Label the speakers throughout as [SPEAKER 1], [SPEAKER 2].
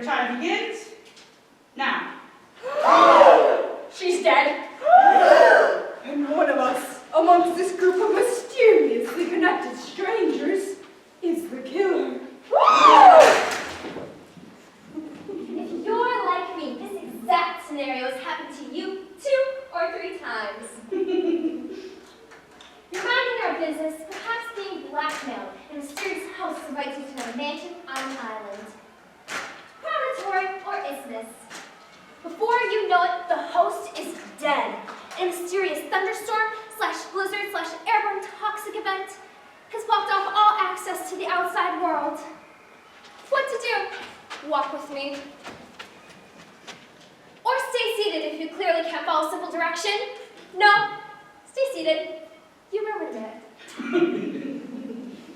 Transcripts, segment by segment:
[SPEAKER 1] Your time begins now.
[SPEAKER 2] She's dead. And one of us, amongst this group of mysteriously connected strangers, is the killer.
[SPEAKER 3] If you're like me, this exact scenario has happened to you 2 or 3 times. You're minding your business, perhaps being blackmailed, and a mysterious host invites you to a mansion on an island. Promontory or isthmus. Before you know it, the host is dead. And a mysterious thunderstorm / blizzard / airborne toxic event has blocked off all access to the outside world. What to do? Walk with me. Or stay seated if you clearly can't follow simple direction. No, stay seated. You ruined it.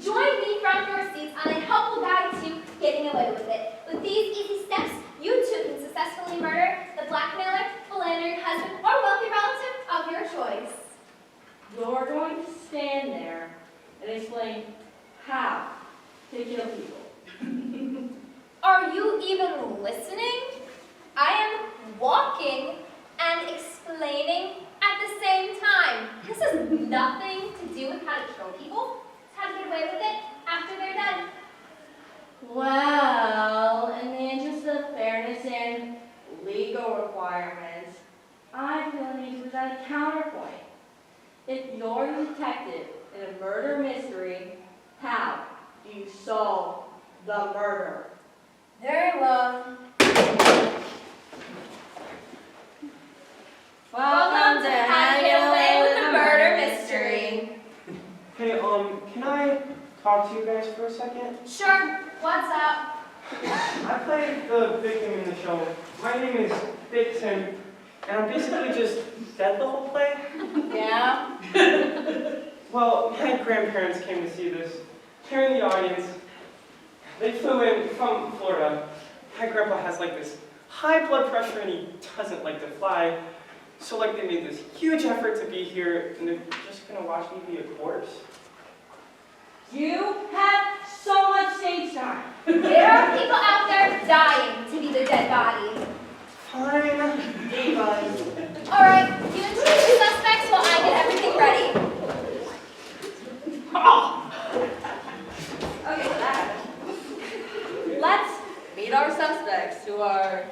[SPEAKER 3] Join me from your seats on a helpful guide to getting away with it. With these easy steps, you too can successfully murder the blackmailer, philandering husband, or wealthy relative of your choice.
[SPEAKER 4] You're going to stand there and explain how to kill people.
[SPEAKER 3] Are you even listening? I am walking and explaining at the same time. This has nothing to do with how to kill people. It's how to get away with it after they're dead.
[SPEAKER 4] Well, in the interest of fairness and legal requirements, I feel the need to present a counterpoint. If you're a detective in a murder mystery, how do you solve the murder?
[SPEAKER 3] Very well.
[SPEAKER 4] Welcome to
[SPEAKER 3] How to Get Away with a Murder Mystery.
[SPEAKER 5] Hey, can I talk to you guys for a second?
[SPEAKER 3] Sure. What's up?
[SPEAKER 5] I play the victim in the show. My name is Vixen, and I'm basically just dead the whole play.
[SPEAKER 4] Yeah?
[SPEAKER 5] Well, my grandparents came to see this. Here in the audience, they flew in from Florida. My grandpa has like this high blood pressure and he doesn't like to fly. So like they made this huge effort to be here and they're just gonna watch me be a corpse.
[SPEAKER 4] You have so much stage time.
[SPEAKER 3] There are people out there dying to be the dead body.
[SPEAKER 5] Fine, divas.
[SPEAKER 3] All right, you introduce the suspects while I get everything ready.
[SPEAKER 4] Okay, let's meet our suspects who are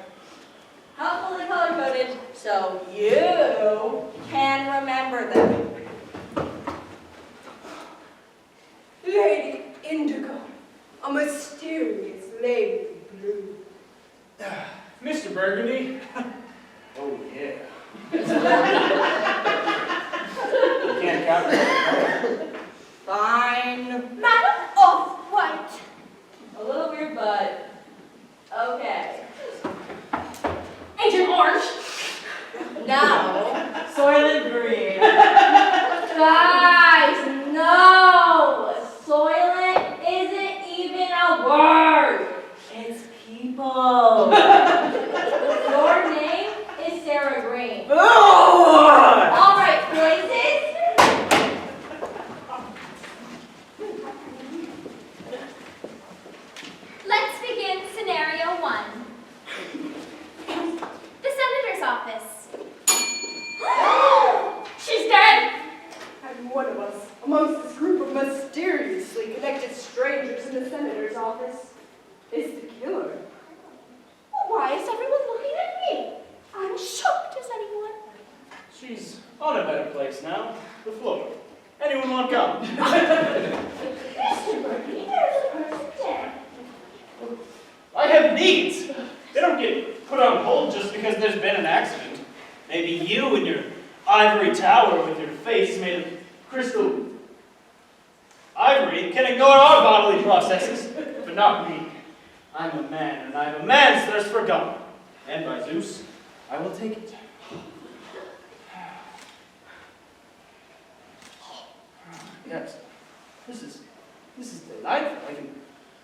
[SPEAKER 4] helpfully color-coded so you can remember them.
[SPEAKER 2] Lady Indigo, a mysterious lady blue.
[SPEAKER 6] Mr. Burgundy? Oh, yeah. You can't copy it.
[SPEAKER 4] Fine.
[SPEAKER 3] Madam Off-White.
[SPEAKER 4] A little weird, but okay.
[SPEAKER 2] Agent Orange.
[SPEAKER 4] Now,
[SPEAKER 5] Soylent Green.
[SPEAKER 4] guys, no! Soylent isn't even a word. It's people. Your name is Sarah Green. All right, places.
[SPEAKER 3] Let's begin scenario 1. The senator's office.
[SPEAKER 2] She's dead. And one of us, amongst this group of mysteriously connected strangers in the senator's office, is the killer.
[SPEAKER 3] Why is everyone looking at me? I'm shocked as anyone.
[SPEAKER 6] She's on a better place now. The floor. Anyone want to come?
[SPEAKER 3] Mr. Burgundy, there's a person dead.
[SPEAKER 6] I have needs. They don't get put on hold just because there's been an accident. Maybe you in your ivory tower with your face made of crystal ivory can ignore our bodily processes, but not me. I'm a man, and I have a man's thirst for gum. And by Zeus, I will take it. Yes, this is delightful.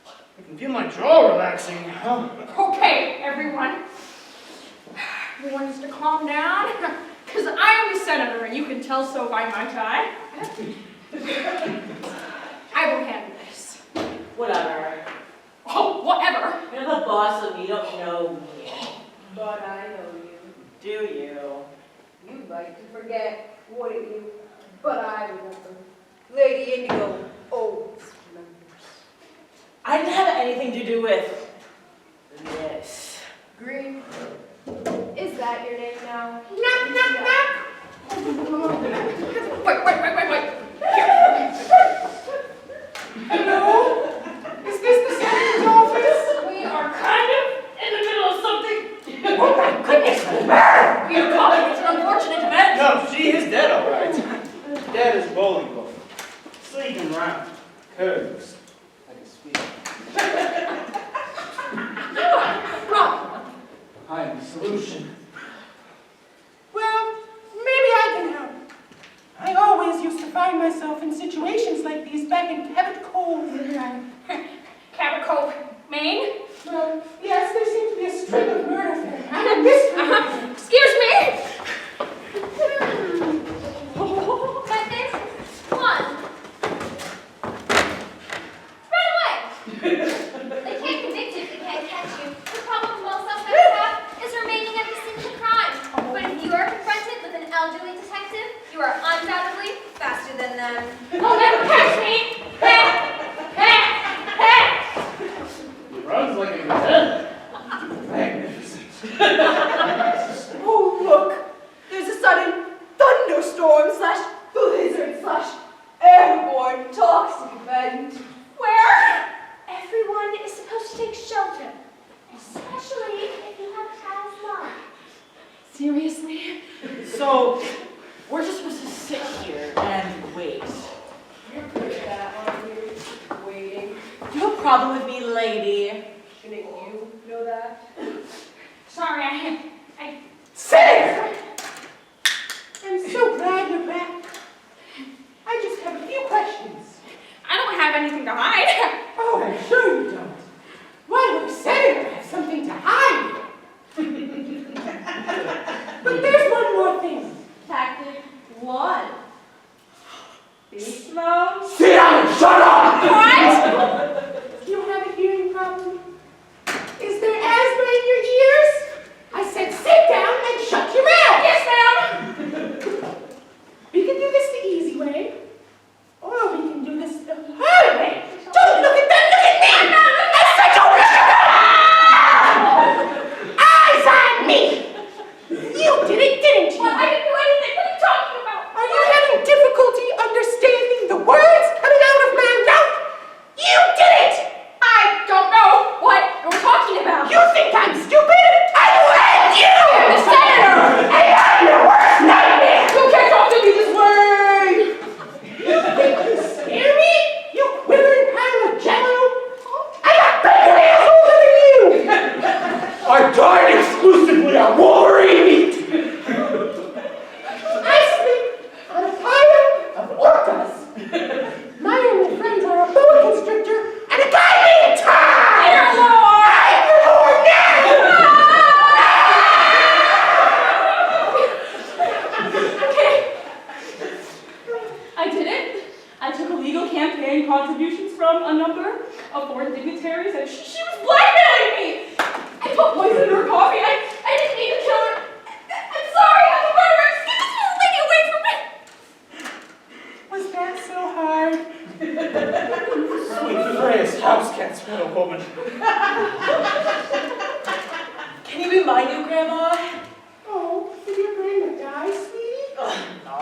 [SPEAKER 6] I can feel my jaw relaxing. Oh.
[SPEAKER 2] Okay, everyone. Everyone needs to calm down, because I'm the senator, and you can tell so by my tie. I will handle this.
[SPEAKER 5] Whatever.
[SPEAKER 2] Oh,
[SPEAKER 7] whatever.
[SPEAKER 8] You're the boss of me, you don't know me.
[SPEAKER 2] But I know you.
[SPEAKER 8] Do you?
[SPEAKER 2] You'd like to forget, wouldn't you? But I remember. Lady Indigo always remembers.
[SPEAKER 8] I didn't have anything to do with this.
[SPEAKER 2] Green, is that your name now?
[SPEAKER 7] Knock, knock, knock. Wait.
[SPEAKER 1] Hello? Is this the senator's office?
[SPEAKER 7] We are kind of in the middle of something.
[SPEAKER 1] Oh my goodness!
[SPEAKER 7] Your colleague is an unfortunate event.
[SPEAKER 6] No, she is dead, all right. Dead as bowling ball. Sleeping round. Curves. Like a sweet.
[SPEAKER 7] Rob,
[SPEAKER 6] I am the solution.
[SPEAKER 1] Well, maybe I can help. I always used to find myself in situations like these back in Cabot Cove.
[SPEAKER 7] Cabot Cove, Maine.
[SPEAKER 1] Well, yes, there seems to be a string of murders there. And a mystery.
[SPEAKER 7] Excuse me.
[SPEAKER 3] But there's one. Run away! They can't convict you if they can't catch you. The problem most suspects have is remaining at the scene of the crime. But if you are confronted with an elderly detective, you are undoubtedly faster than them.
[SPEAKER 7] They'll never catch me.
[SPEAKER 6] He runs like a gazelle. Magnificent.
[SPEAKER 2] Oh, look! There's a sudden thunderstorm / blizzard / airborne toxic event.
[SPEAKER 3] Where everyone is supposed to take shelter, especially if you have asthma.
[SPEAKER 7] Seriously?
[SPEAKER 8] So, we're just supposed to sit here and wait.
[SPEAKER 2] You're good at that, aren't you? Waiting.
[SPEAKER 8] You have a problem with me, lady?
[SPEAKER 2] Shouldn't you know that?
[SPEAKER 7] Sorry,
[SPEAKER 1] Senator! I'm so glad you're back. I just have a few questions.
[SPEAKER 7] I don't have anything to hide.
[SPEAKER 1] Oh, I'm sure you don't. Why would a senator have something to hide? But there's one more thing.
[SPEAKER 4] Tactic 1. Be slow.
[SPEAKER 1] Sit down and shut up!
[SPEAKER 7] What?
[SPEAKER 1] You have a hearing problem? Is there asthma in your ears? I said sit down and shut your mouth!
[SPEAKER 7] Yes, ma'am.
[SPEAKER 1] We can do this the easy way, or we can do this the hard way. Don't look at them, look at me! I said don't look at them! Eyes on me! You did it, didn't you?
[SPEAKER 7] Well, I didn't do anything. What are you talking about?
[SPEAKER 1] Are you having difficulty understanding the words coming out of my mouth? You did it!
[SPEAKER 7] I don't know what you're talking about.
[SPEAKER 1] You think I'm stupid? I will you!
[SPEAKER 7] The senator!
[SPEAKER 1] And I'm your worst nightmare!
[SPEAKER 7] You can't talk to me this way.
[SPEAKER 1] You think you scare me? You quivering pile of jello? I got bigger assholes than you! I died exclusively on Wolverine meat! I sleep on a pile of orcas! My only friends are a boa constrictor and a guy named Tom!
[SPEAKER 7] Dear Lord!
[SPEAKER 1] I'm your Lord now!
[SPEAKER 7] I did it. I took illegal campaign contributions from a number of foreign dignitaries, and she was blackmailing me. I put poison in her coffee. I didn't mean to kill her. I'm sorry. I'm a murderer. Get this little lady away from me.
[SPEAKER 1] Was that so hard?
[SPEAKER 6] Sweet Freya's house cats, what a woman.
[SPEAKER 8] Can you be my new grandma?
[SPEAKER 1] Oh, did your grandma die, sweetie?
[SPEAKER 8] No.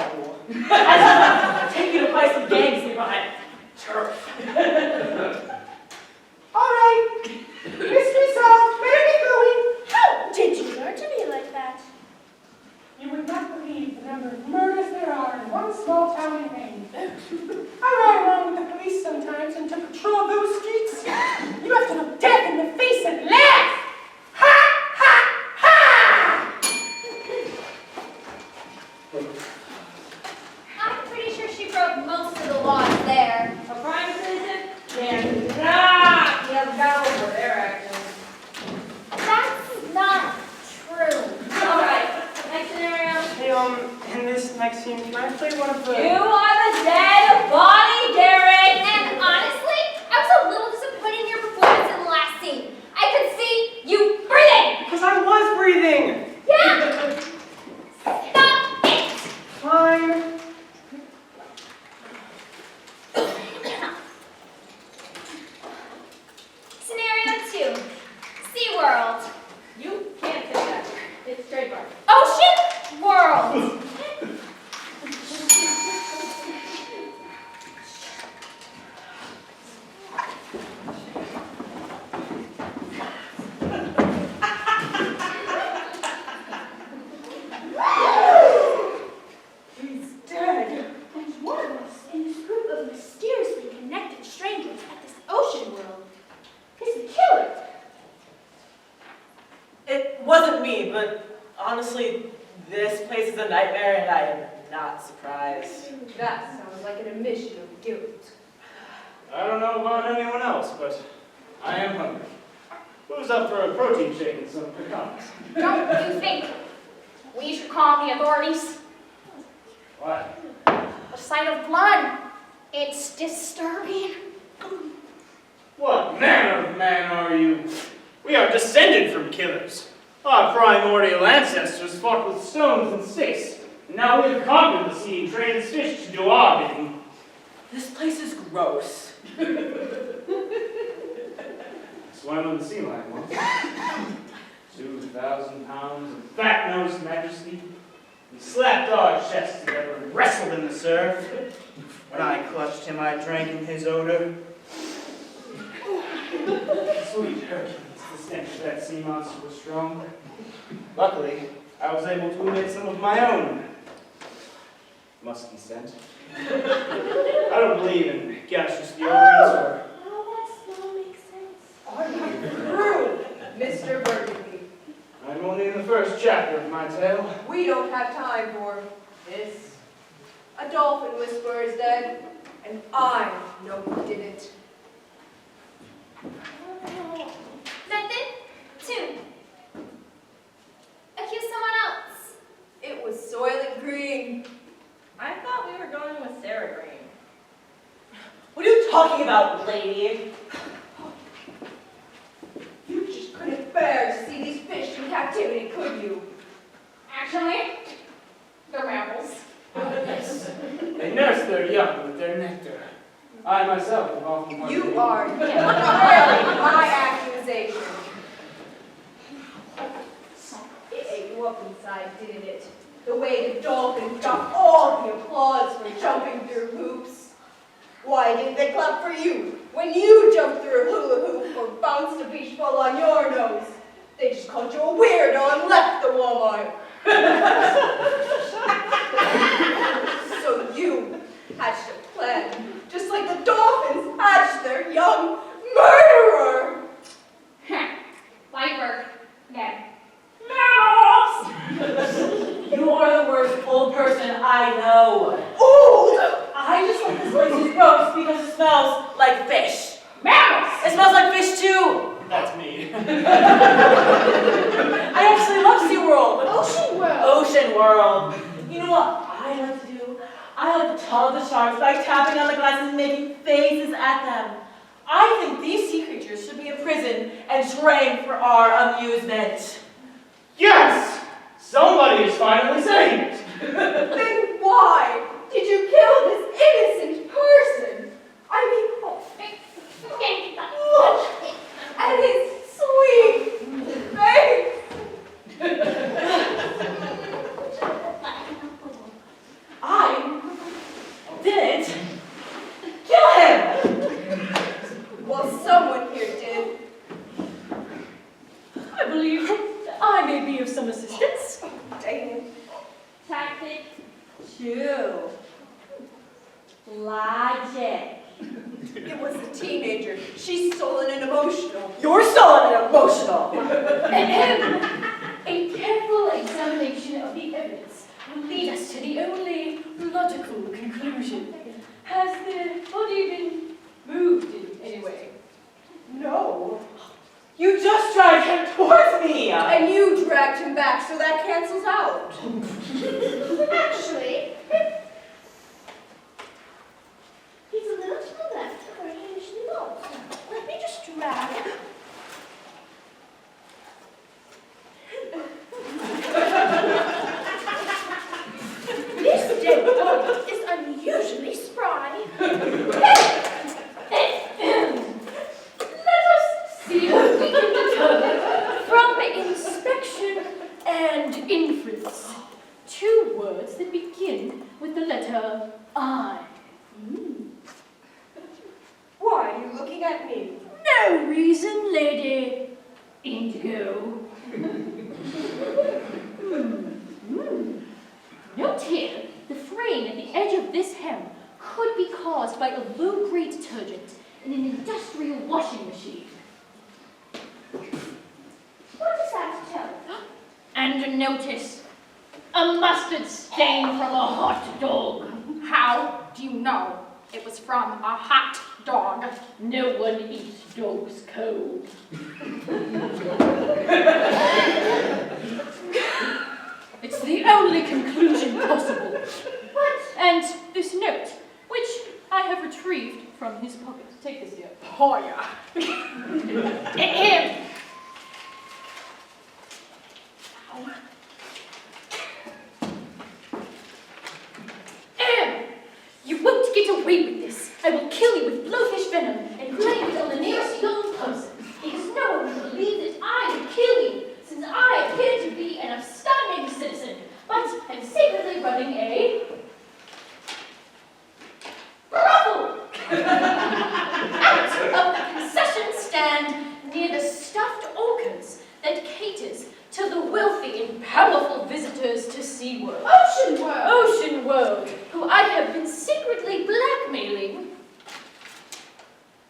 [SPEAKER 8] I'll take you to play some games nearby. Turf.
[SPEAKER 1] All right. Mystery solved. Better get going.
[SPEAKER 3] How did you learn to be like that?
[SPEAKER 1] You would not believe the number of murders there are in one small town in Maine. I ride around with the police sometimes and to patrol those streets. You have to look death in the face and laugh. Ha, ha, ha!
[SPEAKER 3] I'm pretty sure she broke most of the laws there.
[SPEAKER 4] A prime citizen? Yeah. He has got over their actions.
[SPEAKER 3] That's not true.
[SPEAKER 4] All right. Next scenario.
[SPEAKER 5] Hey, in this next scene, can I play one of the...
[SPEAKER 4] You are the dead body, Garrett.
[SPEAKER 3] And honestly, I was a little disappointed in your performance in the last scene.
[SPEAKER 8] but honestly, this place is a nightmare and I am not surprised.
[SPEAKER 2] That sounds like an admission of guilt.
[SPEAKER 6] I don't know about anyone else, but I am hungry. Who's up for a protein shake and some pecans?
[SPEAKER 3] Don't you think we should call the authorities?
[SPEAKER 6] Why?
[SPEAKER 3] The sight of blood, it's disturbing.
[SPEAKER 6] What manner of man are you? We are descended from killers. Our primordial ancestors fought with stones and sticks. Now we have conquered the sea and trained fish to do our bidding.
[SPEAKER 8] This place is gross.
[SPEAKER 6] Swam with the sea lion once. 2,000 pounds of fat-nosed majesty. We slapped our chests together and wrestled in the surf. When I clutched him, I drank in his odor. Sweet Hercules, the stench of that sea monster was strong. Luckily, I was able to emit some of my own musky scent. I don't believe in gaseous deodorants or...
[SPEAKER 3] Oh, that smell makes sense.
[SPEAKER 2] Are you through, Mr. Burgundy?
[SPEAKER 6] I'm only in the first chapter of my tale.
[SPEAKER 2] We don't have time for this. A dolphin whisperer is dead, and I know who did it.
[SPEAKER 3] Method 2. Accuse someone else.
[SPEAKER 2] It was Soylent Green.
[SPEAKER 4] I thought we were going with Sarah Green.
[SPEAKER 8] What are you talking about, lady?
[SPEAKER 2] You just couldn't bear to see these fish in captivity, could you?
[SPEAKER 3] Actually, the rebels.
[SPEAKER 6] They nurse their young with their nectar. I myself have often wondered...
[SPEAKER 2] You are really my accusation. It ate you up inside, didn't it? The way the dolphins got all the applause for jumping through hoops. Why didn't they clap for you when you jumped through a hula hoop or bounced a beach ball on your nose? They just called you a weirdo and left the Walmart. So you hatched a plan, just like the dolphins hatched their young murderer.
[SPEAKER 3] Light work. Again.
[SPEAKER 8] You are the worst old person I know.
[SPEAKER 2] Old!
[SPEAKER 8] I just think this place is gross because it smells like fish.
[SPEAKER 3] Mammals!
[SPEAKER 8] It smells like fish too.
[SPEAKER 6] That's me.
[SPEAKER 8] I actually love SeaWorld.
[SPEAKER 2] Ocean World!
[SPEAKER 8] Ocean World. You know what I like to do? I like to taunt the sharks by tapping on the glasses and making faces at them. I think these sea creatures should be in prison and trained for our amusement.
[SPEAKER 6] Yes! Somebody is finally saying it.
[SPEAKER 2] Then why did you kill this innocent person? I mean, look at his sweet face.
[SPEAKER 8] I didn't kill him.
[SPEAKER 2] Well, someone here did.
[SPEAKER 7] I believe I may be of some assistance.
[SPEAKER 2] Dang it.
[SPEAKER 4] Tactic 2. Logic.
[SPEAKER 2] It was the teenager. She's sullen and emotional.
[SPEAKER 8] You're sullen and emotional.
[SPEAKER 1] A careful examination of the evidence will lead us to the only logical conclusion. Has the body been moved in any way?
[SPEAKER 2] No.
[SPEAKER 8] You just dragged him towards me.
[SPEAKER 2] And you dragged him back, so that cancels out.
[SPEAKER 3] Actually, he's a little to the left of where he initially was. Let me just drag him. This dead body is unusually spry.
[SPEAKER 1] Let us see what we can determine from inspection and inference. 2 words that begin with the letter I.
[SPEAKER 2] Why are you looking at me?
[SPEAKER 1] No reason, Lady Indigo. Note here, the fraying at the edge of this hem could be caused by a low-grade detergent in an industrial washing machine.
[SPEAKER 3] What does that tell?
[SPEAKER 9] And a notice. A mustard stain from a hot dog.
[SPEAKER 1] How do you know it was from a hot dog?
[SPEAKER 9] No one eats dogs cold. It's the only conclusion possible. And this note, which I have retrieved from his pocket. Take this, dear.
[SPEAKER 1] Oh, yeah.
[SPEAKER 9] Him. You won't get away with this. I will kill you with blowfish venom and blame it on the nearest young person, because no one will believe that I would kill you, since I appear to be an upstanding citizen, but am secretly running a brothel out of the concession stand near the stuffed orchids that caters to the wealthy and powerful visitors to SeaWorld. Ocean World, who I have been secretly blackmailing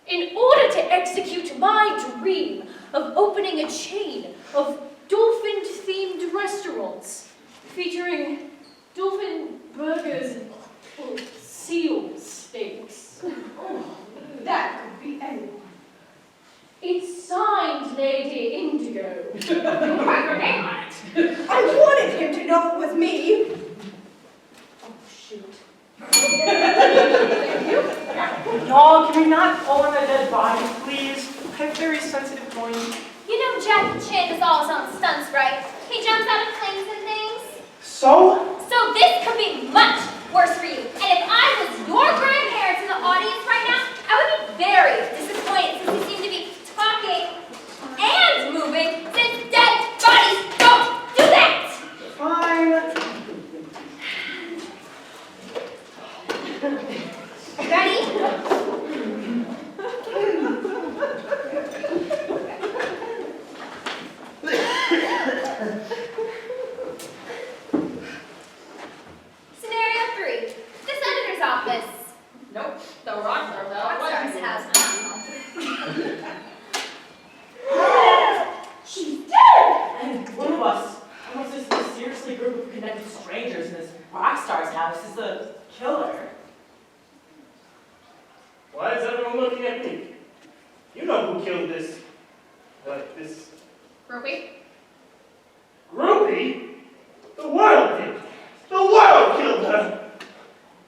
[SPEAKER 9] in order to execute my dream of opening a chain of dolphin-themed restaurants featuring dolphin burgers and seal steaks.
[SPEAKER 2] That could be anyone.
[SPEAKER 9] It's signed Lady Indigo.
[SPEAKER 2] Write your name on it. I wanted him to know it was me. Oh, shoot.
[SPEAKER 5] No, can we not pull on a dead body, please? I have very sensitive joints.
[SPEAKER 3] You know Jackie Chan is all his own stunts, right? He jumps out of planes and things.
[SPEAKER 5] So?
[SPEAKER 3] So this could be much worse for you. And if I was your grandparents in the audience right now, I would be very disappointed since you seem to be talking and moving, since dead bodies don't do that!
[SPEAKER 5] Fine.
[SPEAKER 3] Ready? Scenario 3. The senator's office.
[SPEAKER 7] Nope, the rock stars out.
[SPEAKER 3] Rockstars has
[SPEAKER 8] She's dead! And one of us, almost this mysteriously group of connected strangers in this rock star's house, is the killer.
[SPEAKER 6] Why is everyone looking at me? You know who killed this
[SPEAKER 3] Ruby?
[SPEAKER 6] groupie? The world did. The world killed her.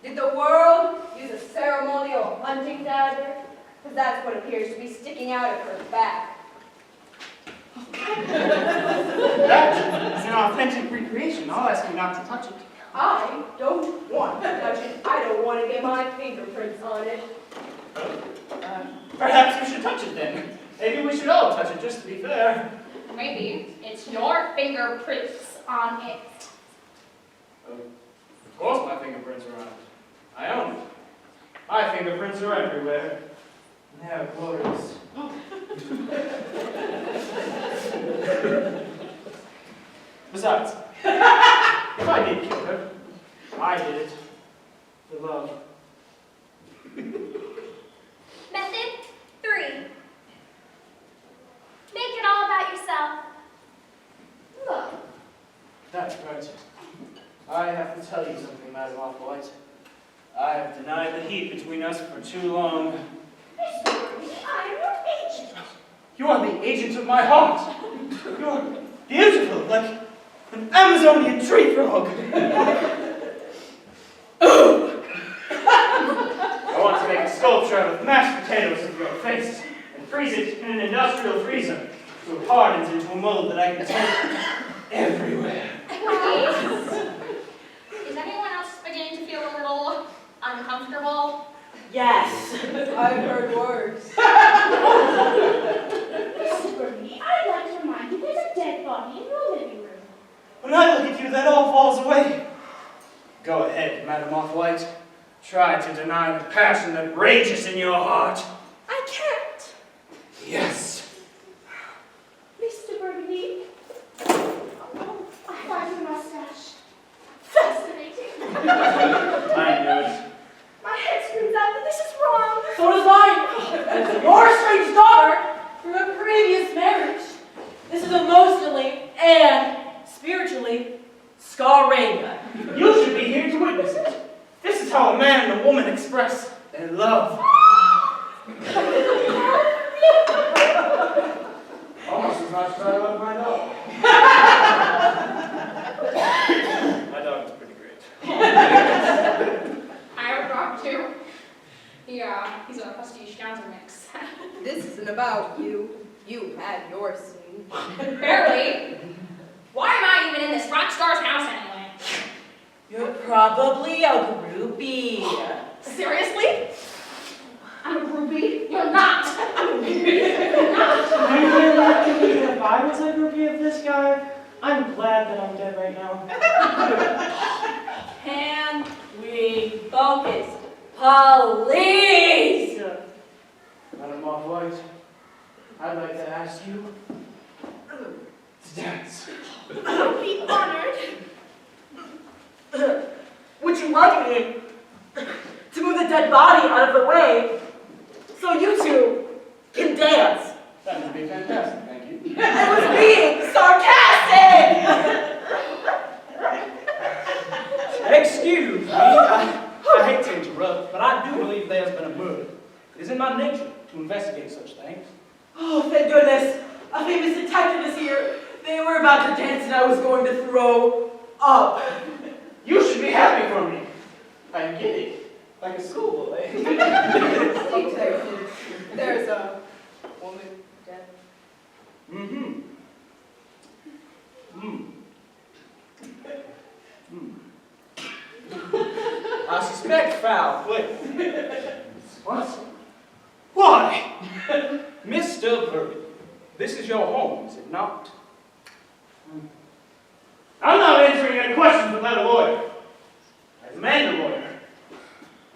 [SPEAKER 2] Did the world use a ceremonial hunting dagger? Because that's what appears to be sticking out of her back.
[SPEAKER 6] That is an authentic recreation. I'll ask you not to touch it.
[SPEAKER 2] I don't want to touch it. I don't want to get my fingerprints on it.
[SPEAKER 6] Perhaps you should touch it then. Maybe we should all touch it, just to be fair.
[SPEAKER 9] Maybe it's your fingerprints on it.
[SPEAKER 6] Of course my fingerprints are on it. I own it. My fingerprints are everywhere. And they are glorious. Besides, if I did kill her, I did it for love.
[SPEAKER 3] Method 3. Make it all about yourself.
[SPEAKER 2] Love.
[SPEAKER 6] That's right. I have to tell you something, Madam Off-White. I have denied the heat between us for too long.
[SPEAKER 3] I'm your agent.
[SPEAKER 6] You are the agent of my heart. You're beautiful, like an Amazonian tree frog. I want to make a sculpture out of mashed potatoes of your face and freeze it in an industrial freezer so it hardens into a mold that I can take everywhere.
[SPEAKER 9] Is anyone else beginning to feel a little uncomfortable?
[SPEAKER 8] Yes.
[SPEAKER 2] I've heard worse.
[SPEAKER 3] Mr. Bernie, I'd like to remind you there's a dead body in your living room.
[SPEAKER 6] When I look at you, that all falls away. Go ahead, Madam Off-White. Try to deny the passion that rages in your heart.
[SPEAKER 3] I can't.
[SPEAKER 6] Yes.
[SPEAKER 3] Mr. Burgundy. Oh, I like your mustache. Fascinating.
[SPEAKER 6] I knew it.
[SPEAKER 3] My head screams out that this is wrong.
[SPEAKER 8] So does mine. As your strange daughter from a previous marriage, this is emotionally and spiritually
[SPEAKER 6] woman express their love.
[SPEAKER 10] Almost as much as I love my dog.
[SPEAKER 6] My dog is pretty great.
[SPEAKER 9] I have a dog too. Yeah, he's a husky schnauzer mix.
[SPEAKER 2] This isn't about you. You had your scene.
[SPEAKER 9] Barely. Why am I even in this rock star's house anyway?
[SPEAKER 8] You're probably a groupie.
[SPEAKER 9] Seriously? I'm a groupie? You're not. You're not.
[SPEAKER 5] If I was a groupie of this guy, I'm glad that I'm dead right now.
[SPEAKER 4] Can we focus? Police!
[SPEAKER 10] Madam Off-White, I'd like to ask you to dance.
[SPEAKER 9] I'd be honored.
[SPEAKER 8] Would you like me to move the dead body out of the way so you two can dance?
[SPEAKER 10] That would be fantastic, thank you.
[SPEAKER 8] I was being sarcastic!
[SPEAKER 11] Excuse me, I hate to interrupt, but I do believe there's been a murder. It is in my nature to investigate such things.
[SPEAKER 8] Oh, thank goodness. A famous detective is here. They were about to dance and I was going to throw up.
[SPEAKER 10] You should be happy for me. I'm giddy, like a schoolboy.
[SPEAKER 2] Detective, there's a woman dead.
[SPEAKER 11] Mm-hmm. I suspect foul play.
[SPEAKER 10] What?
[SPEAKER 11] Why? Mr. Bird, this is your home, is it not?
[SPEAKER 6] I'm not answering any questions without a lawyer. I demand a lawyer.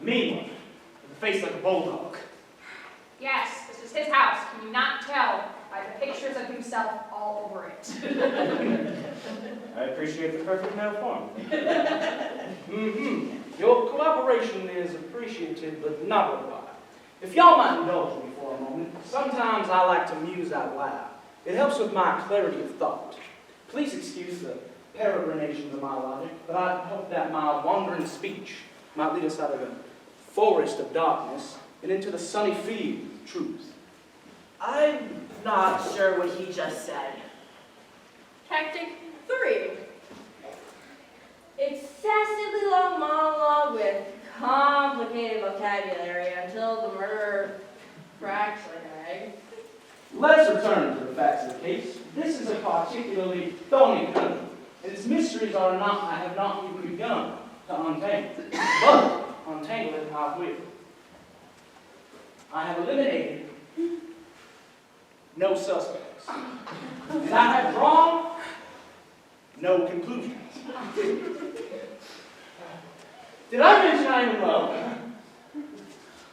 [SPEAKER 6] A mean one, with a face like a bulldog.
[SPEAKER 9] Yes, this is his house. Can you not tell by the pictures of himself all over it?
[SPEAKER 11] I appreciate the perfect male Your cooperation is appreciated, but not required. If y'all might indulge me for a moment, sometimes I like to muse out loud. It helps with my clarity of thought. Please excuse the peregrinations of my logic, but I hope that my wandering speech might lead us out of the forest of darkness and into the sunny field of truth.
[SPEAKER 8] I'm not sure what he just said.
[SPEAKER 4] Tactic 3. Excessively long monologue with complicated vocabulary until the murderer cracks like an egg.
[SPEAKER 11] Let's return to the facts of the case. This is a particularly thorny country, and its mysteries I have not even begun to untangle. But untangle it I will. I have eliminated no suspects. And I have drawn no conclusions. Did I mention I am in love?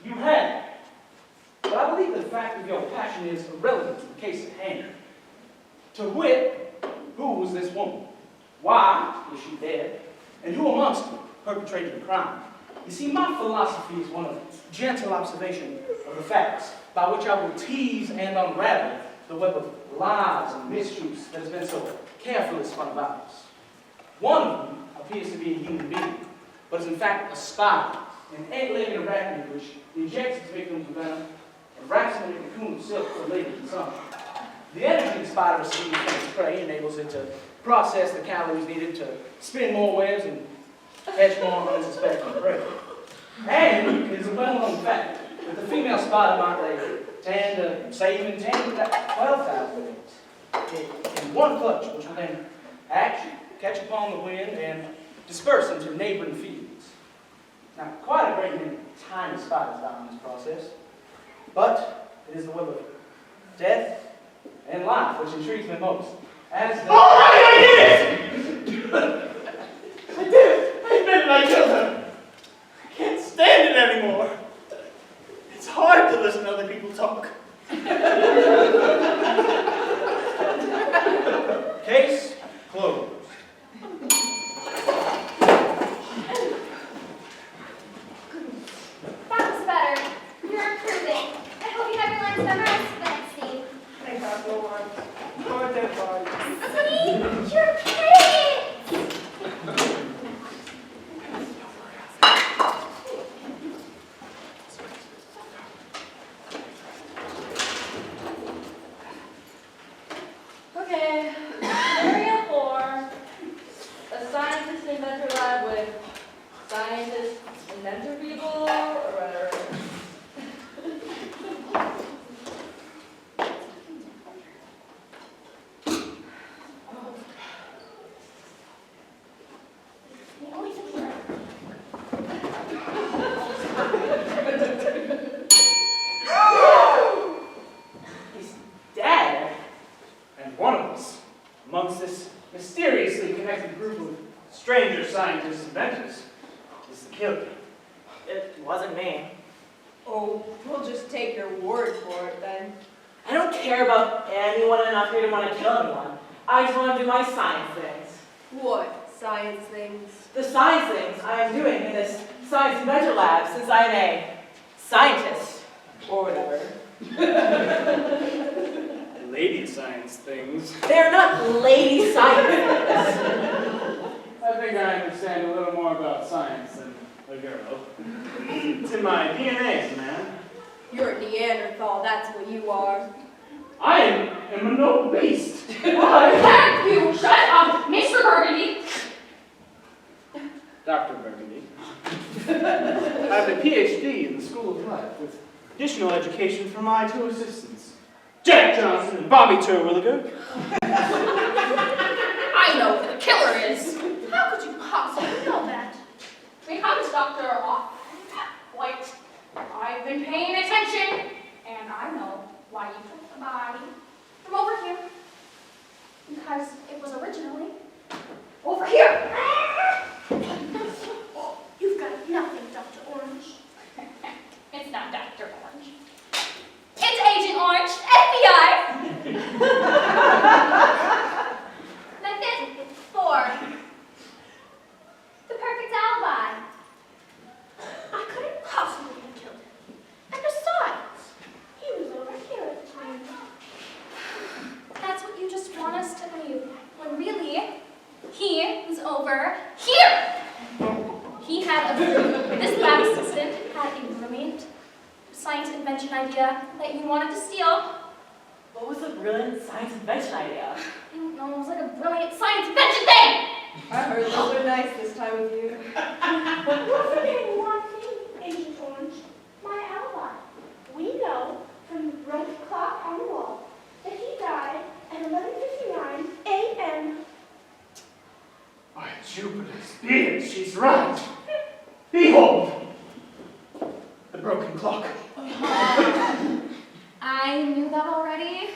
[SPEAKER 11] You have. But I believe the fact of your passion is irrelevant to the case at hand. To wit, who was this woman? Why is she dead? And who amongst them perpetrated the crime? You see, my philosophy is one of gentle observation of the facts, by which I will tease and unravel the web of lies and mistruths that has been so carefully spun about us. One of them appears to be a human being, but is in fact a spider, an eight-legged arachnid which injects its victims with venom and wraps them in a cocoon of silk for later consumption. The energy the spider receives from its prey enables it to process the calories needed to spin more webs and catch more unsuspecting prey. And it is a well-known fact that the female spider might lay 10 to, say even 10 to 12,000 eggs in one clutch, which will then actually catch upon the wind and disperse into neighboring fields. Now, quite a great many tiny spiders die in this process, but it is the web of death and life which intrigues me most. As the...
[SPEAKER 6] All right, I did it! I did it! I admit it, I killed her. I can't stand it anymore. It's hard to listen to other people talk.
[SPEAKER 11] Case closed.
[SPEAKER 3] That was better. You're improving. I hope you have your lines memorized for the next scene.
[SPEAKER 5] I got no one. Oh, dead body.
[SPEAKER 3] See? You're kidding!
[SPEAKER 8] wasn't me.
[SPEAKER 2] Oh, we'll just take your word for it then.
[SPEAKER 8] I don't care about anyone enough here to want to kill anyone. I just want to do my science things.
[SPEAKER 2] What science things?
[SPEAKER 8] The science things I am doing in this science inventor lab since I am a scientist, or whatever.
[SPEAKER 6] Lady science things.
[SPEAKER 8] They're not lady scientists.
[SPEAKER 11] I think I understand a little more about science than a girl. It's in my DNA, man.
[SPEAKER 2] You're a Neanderthal, that's what you are.
[SPEAKER 11] I am a noble beast.
[SPEAKER 9] Thank you! Shut up, Mr. Burgundy!
[SPEAKER 11] Dr. Burgundy. I have a PhD in the School of Life with additional education for my two assistants, Jack Johnson and Bobby Terwilliger.
[SPEAKER 9] I know who the killer is. How could you possibly know that? Because, Dr. White, I've been paying attention, and I know why you took the body from over here. Because it was originally over here. You've got nothing, Dr. Orange. It's not Dr. Orange. It's Agent Orange, FBI. Like this, for the perfect alibi. I couldn't possibly have killed him. And besides, he was over here at the time. That's what you just want us to believe, when really, he was over here. This lab assistant had a brilliant science invention idea that you wanted to steal.
[SPEAKER 8] What was the brilliant science invention idea?
[SPEAKER 9] I don't know, it was like a brilliant science invention thing!
[SPEAKER 2] I heard those are nice this time of year.
[SPEAKER 3] We're forgetting one thing, Agent Orange. My alibi. We know from the broken clock on the wall that he died at 11:59 a.m.
[SPEAKER 11] By Jupiter's beard, she's right. Behold, the broken clock.
[SPEAKER 9] I knew that already.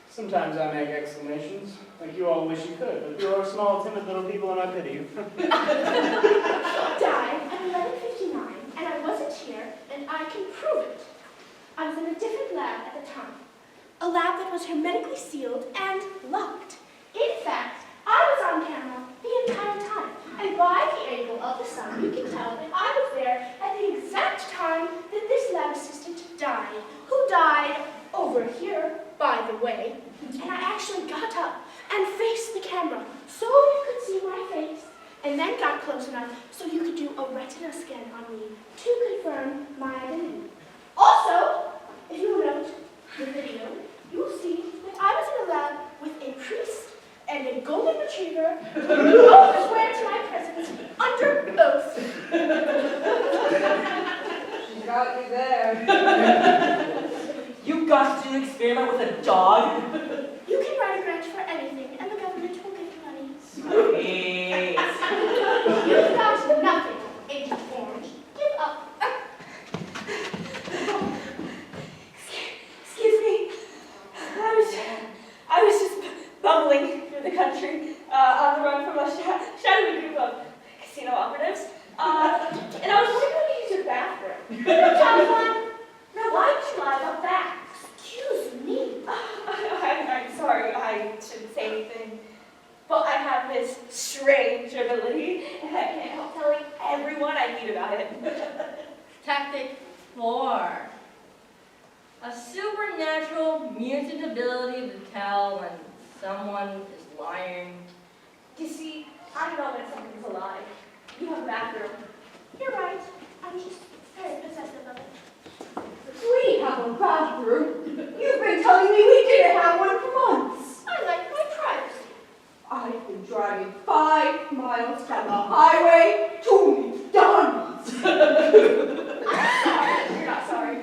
[SPEAKER 6] Sometimes I make exclamations, like you all wish you could, but you are small, timid little people and I pity you.
[SPEAKER 3] He died at 11:59, and I wasn't here, and I can prove it. I was in a different lab at the time. A lab that was hermetically sealed and locked. In fact, I was on camera the entire time, and by the angle of the sun, you can tell that I was there at the exact time that this lab assistant died, who died over here, by the way. And I actually got up and faced the camera so you could see my face, and then got close enough so you could do a retina scan on me to confirm my identity. Also, if you will note the video, you will see that I was in a lab with a priest and a golden retriever who both swear to my presence under oath.
[SPEAKER 2] She got you there.
[SPEAKER 8] You got to do an experiment with a dog?
[SPEAKER 3] You can write a grant for anything, and the government will give you money.
[SPEAKER 8] Sweet.
[SPEAKER 3] You've got nothing, Agent Orange. Give up. Excuse me. I was just bumbling through the country on the run from a shadowy group of casino operatives. And I was wondering how to use your bathroom. Telephone? Now why did you lie about that? Excuse me. I'm sorry, I shouldn't say anything. But I have this strange ability, and I can't help telling everyone I meet about it.
[SPEAKER 4] Tactic 4. A supernatural mutant ability to tell when someone is lying.
[SPEAKER 3] You see, I know when something's a lie. You have a bathroom. You're right. I'm just very possessive of it.
[SPEAKER 2] We have a bathroom. You've been telling me we didn't have one for months.
[SPEAKER 3] I like my privacy.
[SPEAKER 2] I've been driving 5 miles down the highway to McDonald's.
[SPEAKER 3] I'm sorry. You're not sorry.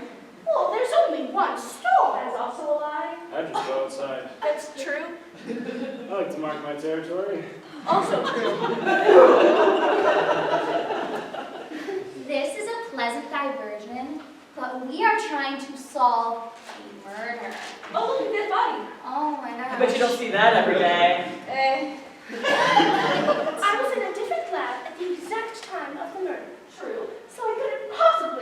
[SPEAKER 3] Well, there's only one store. That's also a lie.
[SPEAKER 6] I just go outside.
[SPEAKER 3] That's true.
[SPEAKER 6] I like to mark my territory.
[SPEAKER 3] Also true. This is a pleasant diversion, but we are trying to solve a murder.
[SPEAKER 2] Oh, look at this body.
[SPEAKER 3] Oh my gosh.
[SPEAKER 8] I bet you don't see that every day.
[SPEAKER 3] I was in a different lab at the exact time of the murder. True. So I couldn't possibly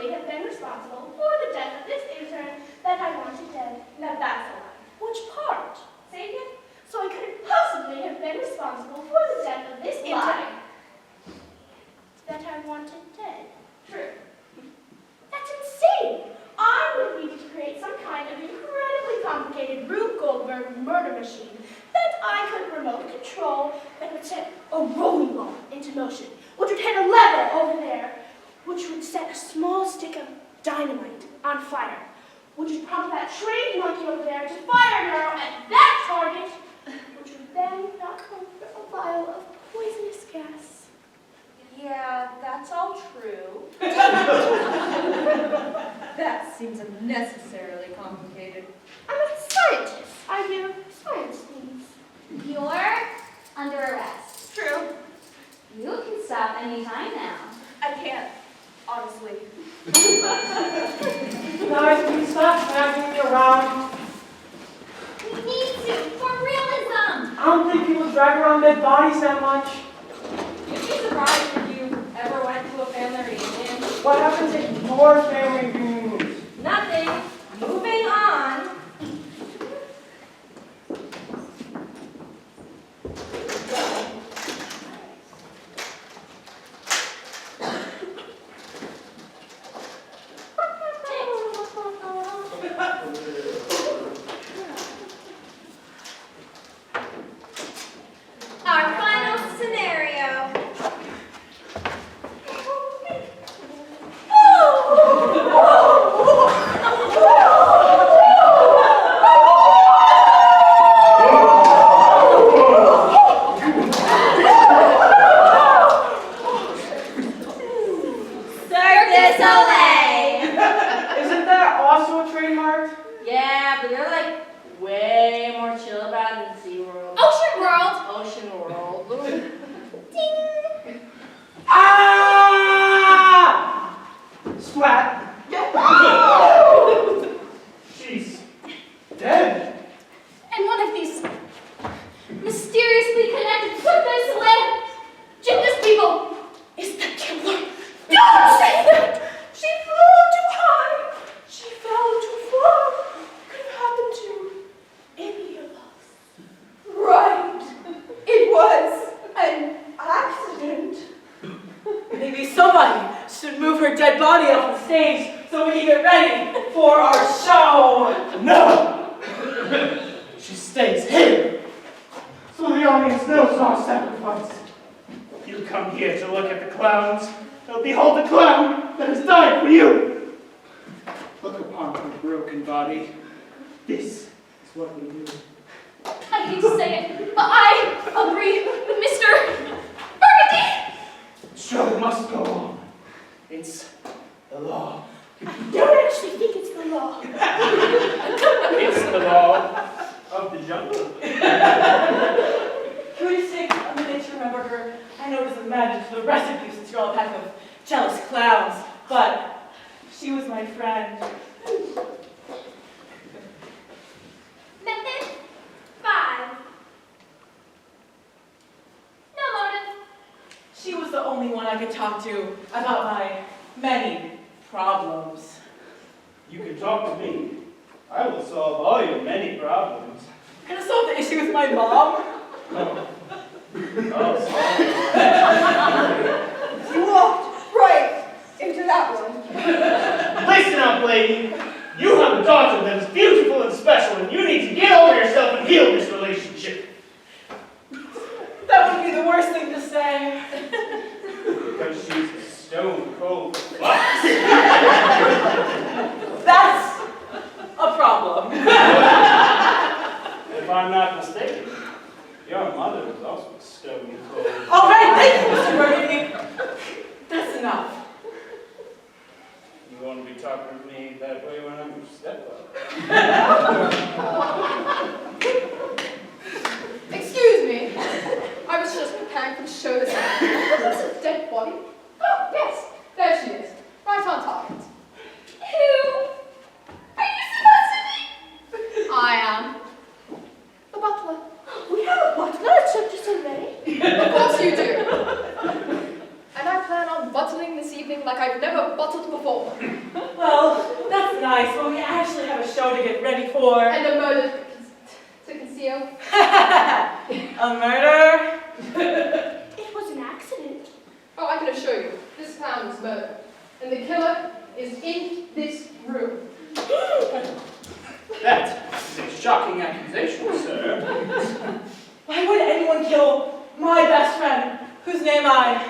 [SPEAKER 12] into motion, which would hit a lever over there, which would set a small stick of dynamite on fire, which would prompt that trained monkey over there to fire an arrow at that target, which would then knock over a vial of poisonous gas.
[SPEAKER 2] Yeah, that's all true. That seems unnecessarily complicated.
[SPEAKER 12] I'm a scientist. I do science things.
[SPEAKER 3] You're under arrest.
[SPEAKER 2] True.
[SPEAKER 3] You can stop any time now.
[SPEAKER 2] I can't, honestly.
[SPEAKER 1] Guys, can you stop dragging me around?
[SPEAKER 3] We need to, for realism.
[SPEAKER 1] I don't think people drag around dead bodies that much.
[SPEAKER 4] You'd be surprised if you ever went to a family reunion.
[SPEAKER 1] What happens at your family reunions?
[SPEAKER 4] Nothing. Moving on.
[SPEAKER 2] Our final scenario.
[SPEAKER 1] Isn't that also trademarked?
[SPEAKER 4] Yeah, but they're like way more chill about it than SeaWorld.
[SPEAKER 3] Ocean World.
[SPEAKER 4] Ocean World.
[SPEAKER 1] Ah! Splat.
[SPEAKER 10] She's dead.
[SPEAKER 3] And one of these mysteriously connected gymnast people is the killer.
[SPEAKER 12] Don't say that! She flew too high. She fell too far. Could have happened to any of us.
[SPEAKER 2] Right. It was an accident.
[SPEAKER 8] Maybe somebody should move her dead body off the stage so we can get ready for our show.
[SPEAKER 10] No! She stays here. So the audience knows our sacrifice. You come here to look at the clowns. They'll behold a clown that has died for you. Look upon her broken body. This is what we do.
[SPEAKER 3] I hate to say it, but I agree with Mr. Burgundy.
[SPEAKER 10] Show must go on. It's the law.
[SPEAKER 12] I don't actually think it's the law.
[SPEAKER 6] It's the law of the jungle.
[SPEAKER 8] Can we just take a minute to remember her? I know it doesn't matter to the rest of you since you're all a pack of jealous clowns, but she was my friend.
[SPEAKER 3] Method 5. No motive.
[SPEAKER 8] She was the only one I could talk to about my many problems.
[SPEAKER 6] You can talk to me. I will solve all your many problems.
[SPEAKER 8] Can I solve the issue with my mom?
[SPEAKER 6] Oh, sorry.
[SPEAKER 2] You walked right into that one.
[SPEAKER 10] Listen up, lady. You have a daughter that is beautiful and special, and you need to get over yourself and heal this relationship.
[SPEAKER 8] That would be the worst thing to say.
[SPEAKER 6] Because she's a stone cold fox.
[SPEAKER 8] That's a problem.
[SPEAKER 6] If I'm not mistaken, your mother was also stone cold.
[SPEAKER 8] All right, thank you, Mr. Burgundy. That's enough.
[SPEAKER 6] You want to be talking to me that way when I'm your stepfather?
[SPEAKER 9] Excuse me. I was just preparing for the show this afternoon. Is this a dead body? Oh, yes. There she is. Right on target.
[SPEAKER 3] Who are you supposed to be?
[SPEAKER 9] I am. The butler.
[SPEAKER 12] We have a butler at Cirque du Soleil.
[SPEAKER 9] Of course you do. And I plan on buttling this evening like I've never buttled before.
[SPEAKER 8] Well, that's nice, but we actually have a show to get ready for.
[SPEAKER 9] And a murder to conceal.
[SPEAKER 8] A murder?
[SPEAKER 12] It was an accident.
[SPEAKER 9] Oh, I can assure you, this clown is murder. And the killer is in this room.
[SPEAKER 6] That is a shocking accusation, sir.
[SPEAKER 8] Why would anyone kill my best friend, whose name I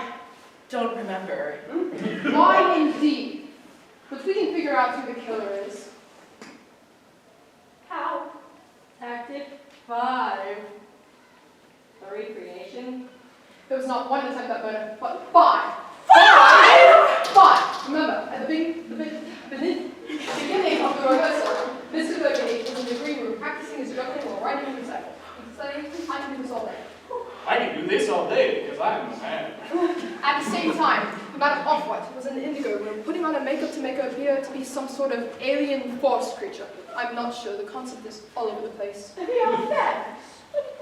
[SPEAKER 13] There was not one attempt at murder, but 5. 5! Remember, at the beginning of the rehearsal, Mr. Burgundy was in the green room practicing his juggling while writing a recital. He's saying, I can do this all day.
[SPEAKER 6] I can do this all day because I'm a man.
[SPEAKER 13] At the same time, Madame Off-White was in the indigo room, putting on her makeup to make her appear to be some sort of alien forest creature. I'm not sure. The concept is all over the place.
[SPEAKER 12] We all said.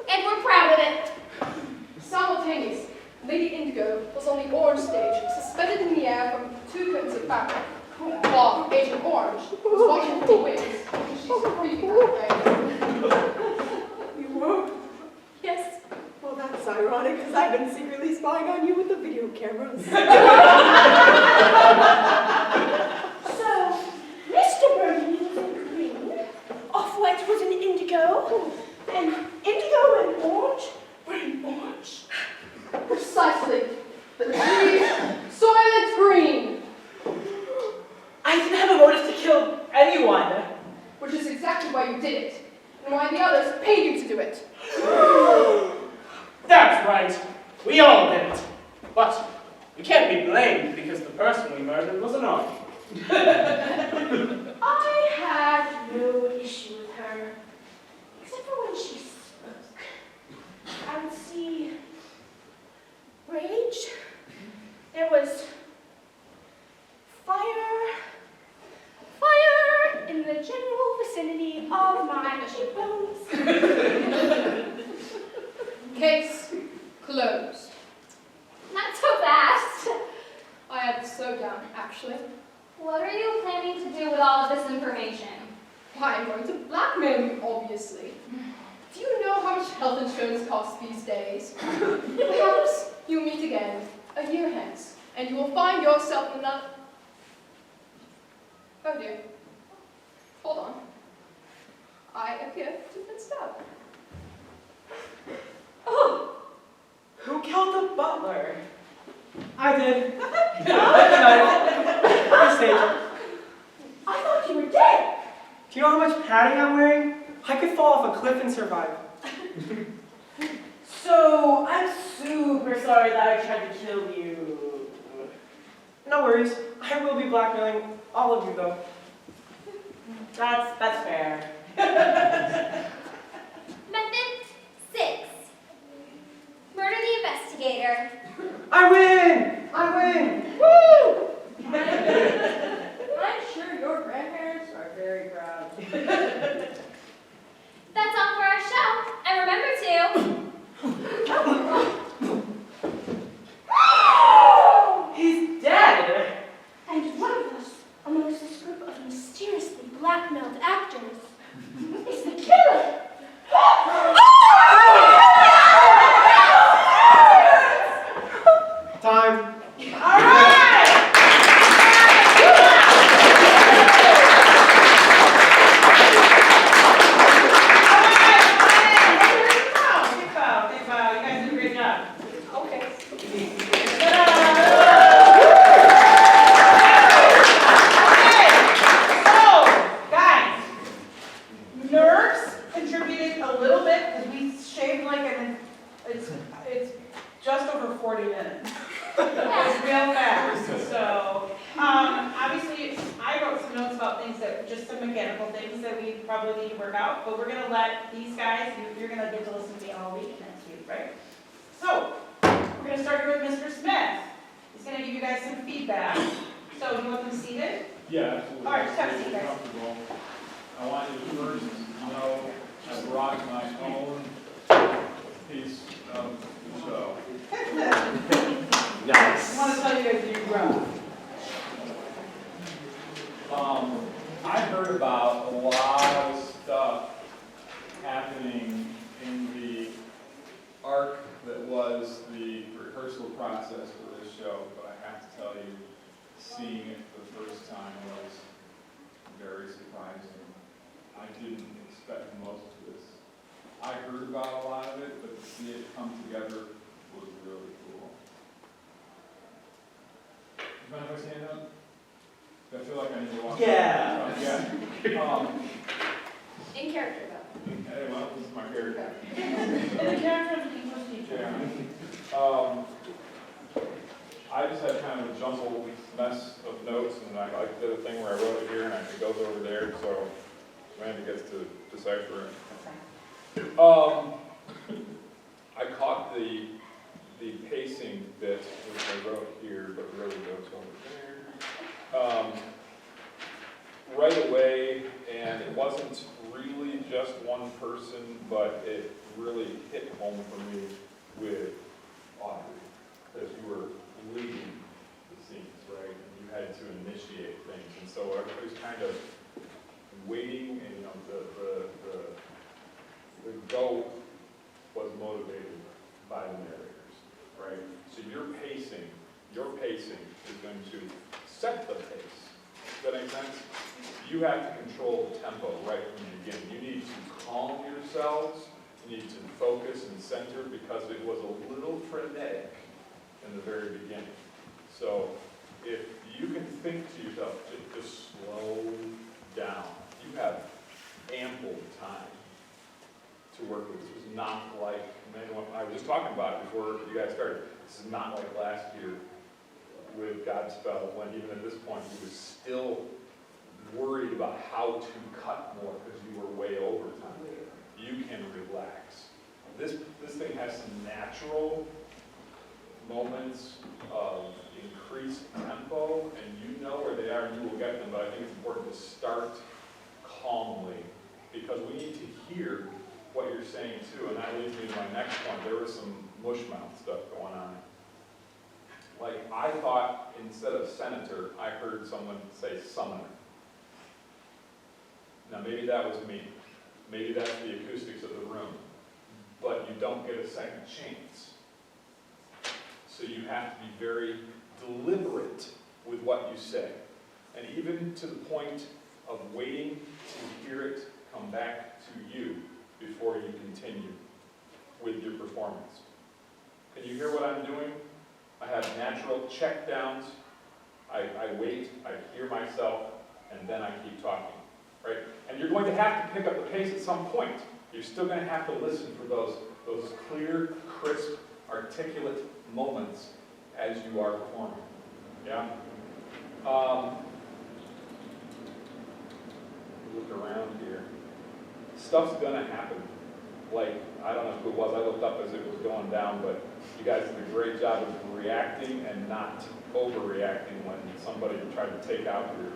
[SPEAKER 3] And we're proud of it.
[SPEAKER 13] Simultaneously, Lady Indigo was on the orange stage, suspended in the air from 2 curtains of fabric, while Agent Orange was watching from the wings. She's creepy that way.
[SPEAKER 2] You were?
[SPEAKER 13] Yes.
[SPEAKER 2] Well, that's ironic, because I've been secretly spying on you with the video cameras.
[SPEAKER 12] So, Mr. Burgundy was in green, Off-White was in indigo, and indigo and orange were in orange.
[SPEAKER 13] Precisely. The trees, soylent green,
[SPEAKER 8] I didn't have a motive to kill anyone.
[SPEAKER 13] which is exactly why you did it, and why the others paid you to do it.
[SPEAKER 6] That's right. We all did it. But we can't be blamed because the person we murdered was an army.
[SPEAKER 12] I had no issue with her, except for when she spoke. I would see rage. There was fire in the general vicinity of my cheekbones.
[SPEAKER 13] Case closed.
[SPEAKER 3] Not so fast.
[SPEAKER 13] I had to slow down, actually.
[SPEAKER 3] What are you planning to do with all of this information?
[SPEAKER 13] Why, I'm going to blackmail you, obviously. Do you know how much health insurance costs these days? Perhaps you meet again a year hence, and you will find yourself in another... Oh dear. Hold on. I appear to have been stabbed.
[SPEAKER 8] Oh! Who killed the butler?
[SPEAKER 5] I did. I saved.
[SPEAKER 12] I thought you were dead.
[SPEAKER 5] Do you know how much padding I'm wearing? I could fall off a cliff and survive.
[SPEAKER 8] So, I'm super sorry that I tried to kill you.
[SPEAKER 5] No worries. I will be blackmailing all of you, though.
[SPEAKER 8] That's fair.
[SPEAKER 3] Method 6. Murder the investigator.
[SPEAKER 5] I win! I win!
[SPEAKER 4] Woo! I'm sure your grandparents are very proud.
[SPEAKER 3] That's all for our show. And remember to...
[SPEAKER 8] He's dead!
[SPEAKER 12] And one of us, amongst this group of mysteriously blackmailed actors, is the killer.
[SPEAKER 5] Time.
[SPEAKER 8] All right! Big bow. You guys did a great job.
[SPEAKER 13] Okay.
[SPEAKER 8] So, guys, nerves contributed a little bit because we shaved like it's just over 40 minutes. It's real fast. So, obviously, I wrote some notes about things that, just some mechanical things that we probably need to work out, but we're gonna let these guys, you're gonna get to listen to me all week next week, right? So, we're gonna start here with Mr. Smith. He's gonna give you guys some feedback. So, you want them seated?
[SPEAKER 14] Yeah, absolutely.
[SPEAKER 8] All right, just have a seat, guys.
[SPEAKER 14] Comfortable. I want you to first know I brought my own piece of the show.
[SPEAKER 8] I want to tell you guys you're grown.
[SPEAKER 14] I heard about a lot of stuff happening in the arc that was the rehearsal process for this show, but I have to tell you, seeing it for the first time was very surprising. I didn't expect most of this. I heard about a lot of it, but to see it come together was really cool. You mind if I stand up? I feel like I need to walk.
[SPEAKER 8] Yeah.
[SPEAKER 14] Yeah.
[SPEAKER 13] In character, though.
[SPEAKER 14] Hey, well, this is my character.
[SPEAKER 8] And the character of the English teacher.
[SPEAKER 14] Yeah. I just had kind of a jumbled mess of notes, and I did a thing where I wrote it here and it goes over there, so Amanda gets to decipher it. I caught the pacing bit, which I wrote here, but really goes over there. Right away, and it wasn't really just one person, but it really hit home for me with Audrey, because you were leading the scenes, right? And you had to initiate things, and so everybody's kind of waiting, and the go was motivated by the narrators, right? So your pacing is going to set the pace. Does that make sense? You have to control the tempo right from the beginning. You need to calm yourselves. You need to focus and center because it was a little frenetic in the very beginning. So if you can think to yourself, just slow down. You have ample time to work with. This was not like, I was just talking about it before you guys started. This is not like last year with Godspell, when even at this point you were still worried about how to cut more because you were way over time. You can relax. This thing has some natural moments of increased tempo, and you know where they are and you will get them, but I think it's important to start calmly because we need to hear what you're saying too, and that leads me to my next point. There was some mushmouth stuff going on. Like, I thought instead of senator, I heard someone say summoner. Now maybe that was me. Maybe that's the acoustics of the room. But you don't get a second chance. So you have to be very deliberate with what you say. And even to the point of waiting to hear it come back to you before you continue with your performance. Can you hear what I'm doing? I have natural check downs. I wait, I hear myself, and then I keep talking, right? And you're going to have to pick up the pace at some point. You're still going to have to listen for those clear, crisp, articulate moments as you are performing. Yeah? Look around here. Stuff's going to happen. Like, I don't know who it was, I looked up as it was going down, but you guys did a great job of reacting and not overreacting when somebody tried to take out your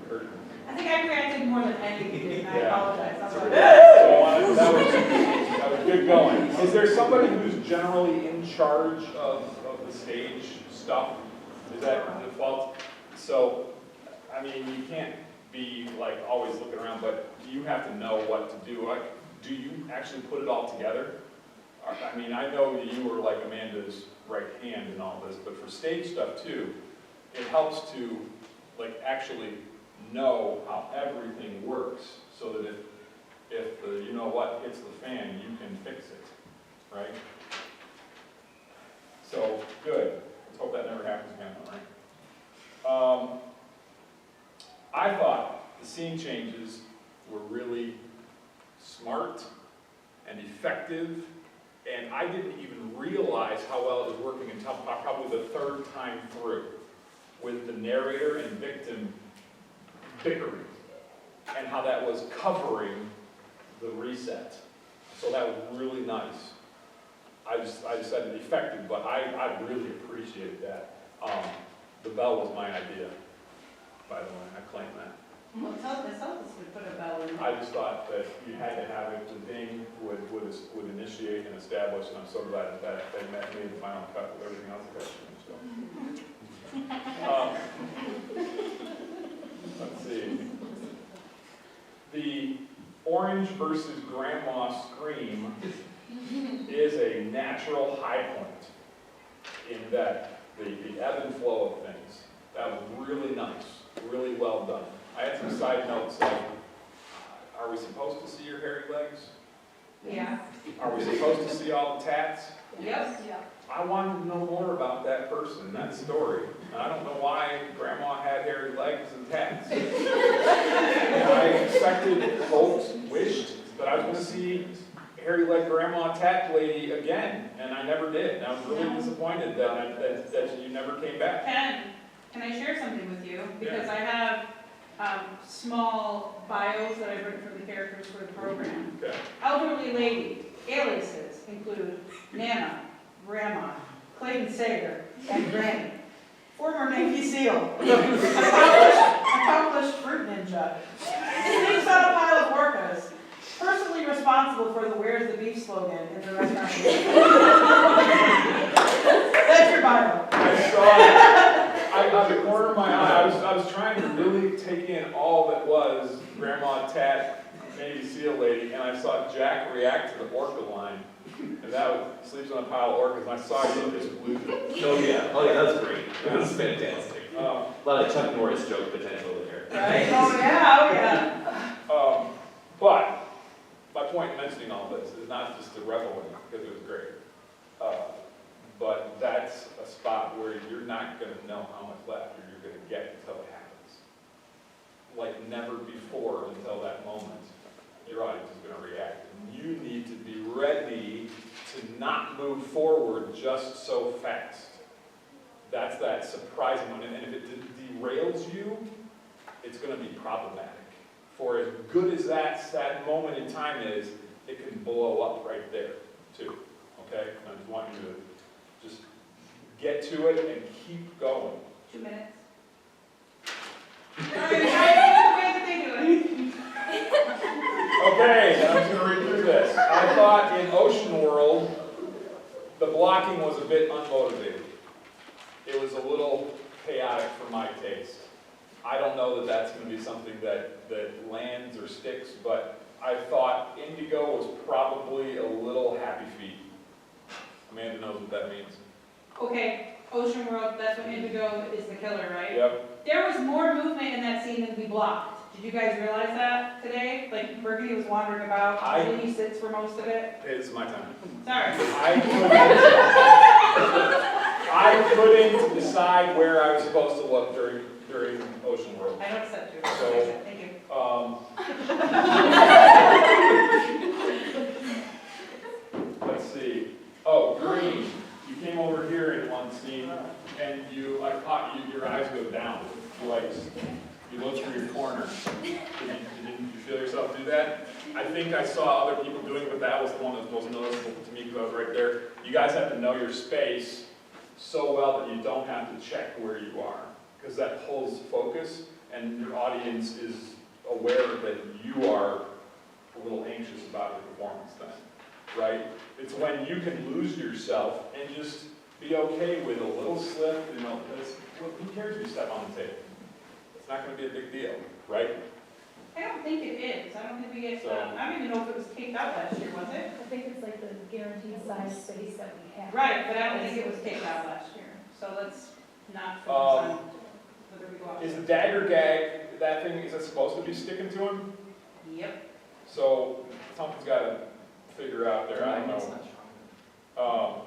[SPEAKER 14] curtain.
[SPEAKER 8] I think I reacted more than anything you did, and I apologize. I'm sorry.
[SPEAKER 14] That was good going. Is there somebody who's generally in charge of the stage stuff? Is that the default? So, I mean, you can't be like always looking around, but you have to know what to do. Like, do you actually put it all together? I mean, I know that you were like Amanda's right hand in all this, but for stage stuff too, it helps to like actually know how everything works so that if the you know what hits the fan, you can fix it, right? So, good. Let's hope that never happens again, all right? I thought the scene changes were really smart and effective, and I didn't even realize how well it was working until probably the third time through, with the narrator and victim bickering, and how that was covering the reset. So that was really nice. I just said it effective, but I really appreciated that. The bell was my idea, by the way. I claim that.
[SPEAKER 8] Well, tell us we put a bell in.
[SPEAKER 14] I just thought that you had to have it. The ding would initiate and establish, and I'm so glad that they made the final cut with everything else that changed. Let's see. The orange versus grandma scream is a natural high point in that the ebb and flow of things. That was really nice, really well done. I had some side notes like, are we supposed to see your hairy legs?
[SPEAKER 8] Yeah.
[SPEAKER 14] Are we supposed to see all the tats?
[SPEAKER 8] Yep.
[SPEAKER 13] Yeah.
[SPEAKER 14] I wanted to know more about that person, that story. And I don't know why Grandma had hairy legs and tats. And I expected, hoped, wished that I was going to see hairy leg Grandma Tat Lady again. And I never did. And I was really disappointed that you never came back.
[SPEAKER 15] Ken, can I share something with you? Because I have small bios that I've written for the characters for the program.
[SPEAKER 14] Okay.
[SPEAKER 15] Elderly lady, aliases include Nana, Grandma, Clayton Sager, and Granny. Former Navy SEAL, accomplished fruit ninja, sleeps on a pile of orcas, personally responsible for the "Where's the Beef" slogan in the restaurant. That's your bio.
[SPEAKER 14] I saw it. On the corner of my eye, I was trying to really take in all that was Grandma Tat, Navy SEAL lady, and I saw Jack react to the orca line. And that was, sleeps on a pile of orcas, and I saw you just lose it.
[SPEAKER 16] Oh yeah, that was great. That was fantastic. A lot of Chuck Norris joke potential there.
[SPEAKER 15] Right? Oh yeah.
[SPEAKER 14] But my point in mentioning all this is not just to revel in it, because it was great. But that's a spot where you're not going to know how much laughter you're going to get until it happens. Like never before until that moment, your audience is going to react. And you need to be ready to not move forward just so fast. That's that surprising one. And if it derails you, it's going to be problematic. For as good as that moment in time is, it can blow up right there, too. Okay? And I just want you to just get to it and keep going.
[SPEAKER 15] 2 minutes.
[SPEAKER 14] Okay, I'm just going to read through this. I thought in Ocean World, the blocking was a bit unmotivated. It was a little chaotic for my taste. I don't know that that's going to be something that lands or sticks, but I thought Indigo was probably a little happy feet. Amanda knows what that means.
[SPEAKER 15] Okay, Ocean World, that's when Indigo is the killer, right?
[SPEAKER 14] Yep.
[SPEAKER 15] There was more movement in that scene than we blocked. Did you guys realize that today? Like, Burgundy was wandering about, usually he sits for most of it.
[SPEAKER 14] Hey, this is my time.
[SPEAKER 15] Sorry.
[SPEAKER 14] I couldn't decide where I was supposed to look during Ocean World.
[SPEAKER 15] I noticed that too.
[SPEAKER 14] So,
[SPEAKER 15] thank you.
[SPEAKER 14] Let's see. Oh, Green. You came over here in one scene, and I caught your eyes go down. You looked through your corner. Did you feel yourself do that? I think I saw other people doing it, but that was the one that was most noticeable to me because I was right there. You guys have to know your space so well that you don't have to check where you are, because that pulls focus, and your audience is aware that you are a little anxious about your performance then, right? It's when you can lose yourself and just be okay with a little slip, because who cares if you step on the table? It's not going to be a big deal, right?
[SPEAKER 15] I don't think it is. I don't think we get, I don't even know if it was taped out last year, was it?
[SPEAKER 17] I think it's like the guaranteed size space that we have.
[SPEAKER 15] Right, but I don't think it was taped out last year. So let's not focus on whether we go out.
[SPEAKER 14] Is the dagger gag, that thing, is that supposed to be sticking to him?
[SPEAKER 15] Yep.
[SPEAKER 14] So something's got to figure out there. I don't know.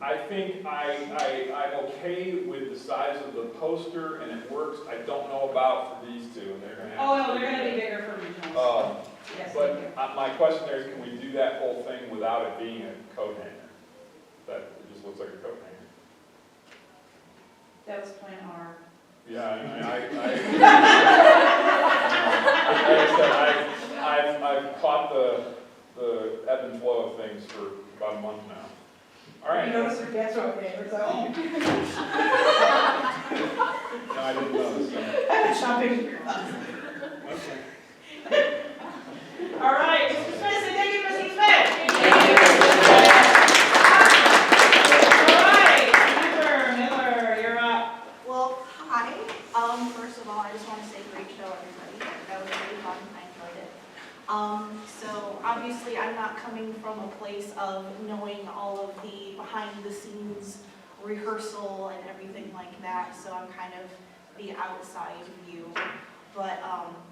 [SPEAKER 14] I think I'm okay with the size of the poster, and it works. I don't know about for these two, and they're going to have.
[SPEAKER 15] Oh no, they're going to be bigger for regionals. Yes.
[SPEAKER 14] But my question there is, can we do that whole thing without it being a coat hanger? That it just looks like a coat hanger.
[SPEAKER 15] That was Plan R.
[SPEAKER 14] Yeah, I've caught the ebb and flow of things for about a month now. All right.
[SPEAKER 15] You noticed her dance okay, or so?
[SPEAKER 14] No, I didn't notice.
[SPEAKER 15] I've been shopping for your closet.
[SPEAKER 14] Okay.
[SPEAKER 15] All right, Mr. Smith, say thank you, Mr. Smith. All right, Miller, you're up.
[SPEAKER 18] Well, hi. First of all, I just want to say great show, everybody. That was really fun. I enjoyed it. So obviously I'm not coming from a place of knowing all of the behind the scenes rehearsal and everything like that, so I'm kind of the outside view. But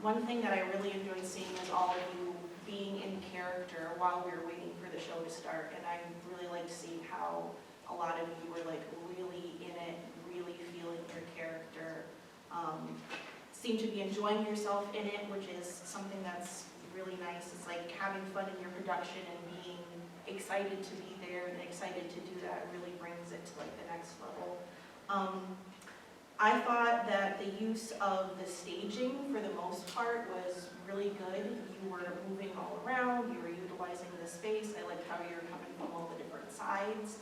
[SPEAKER 18] one thing that I really enjoyed seeing is all of you being in character while we were waiting for the show to start, and I really liked seeing how a lot of you were like really in it, really feeling your character, seem to be enjoying yourself in it, which is something that's really nice. It's like having fun in your production and being excited to be there and excited to do that really brings it to like the next level. I thought that the use of the staging for the most part was really good. You were moving all around, you were utilizing the space. I liked how you were coming from all the different sides.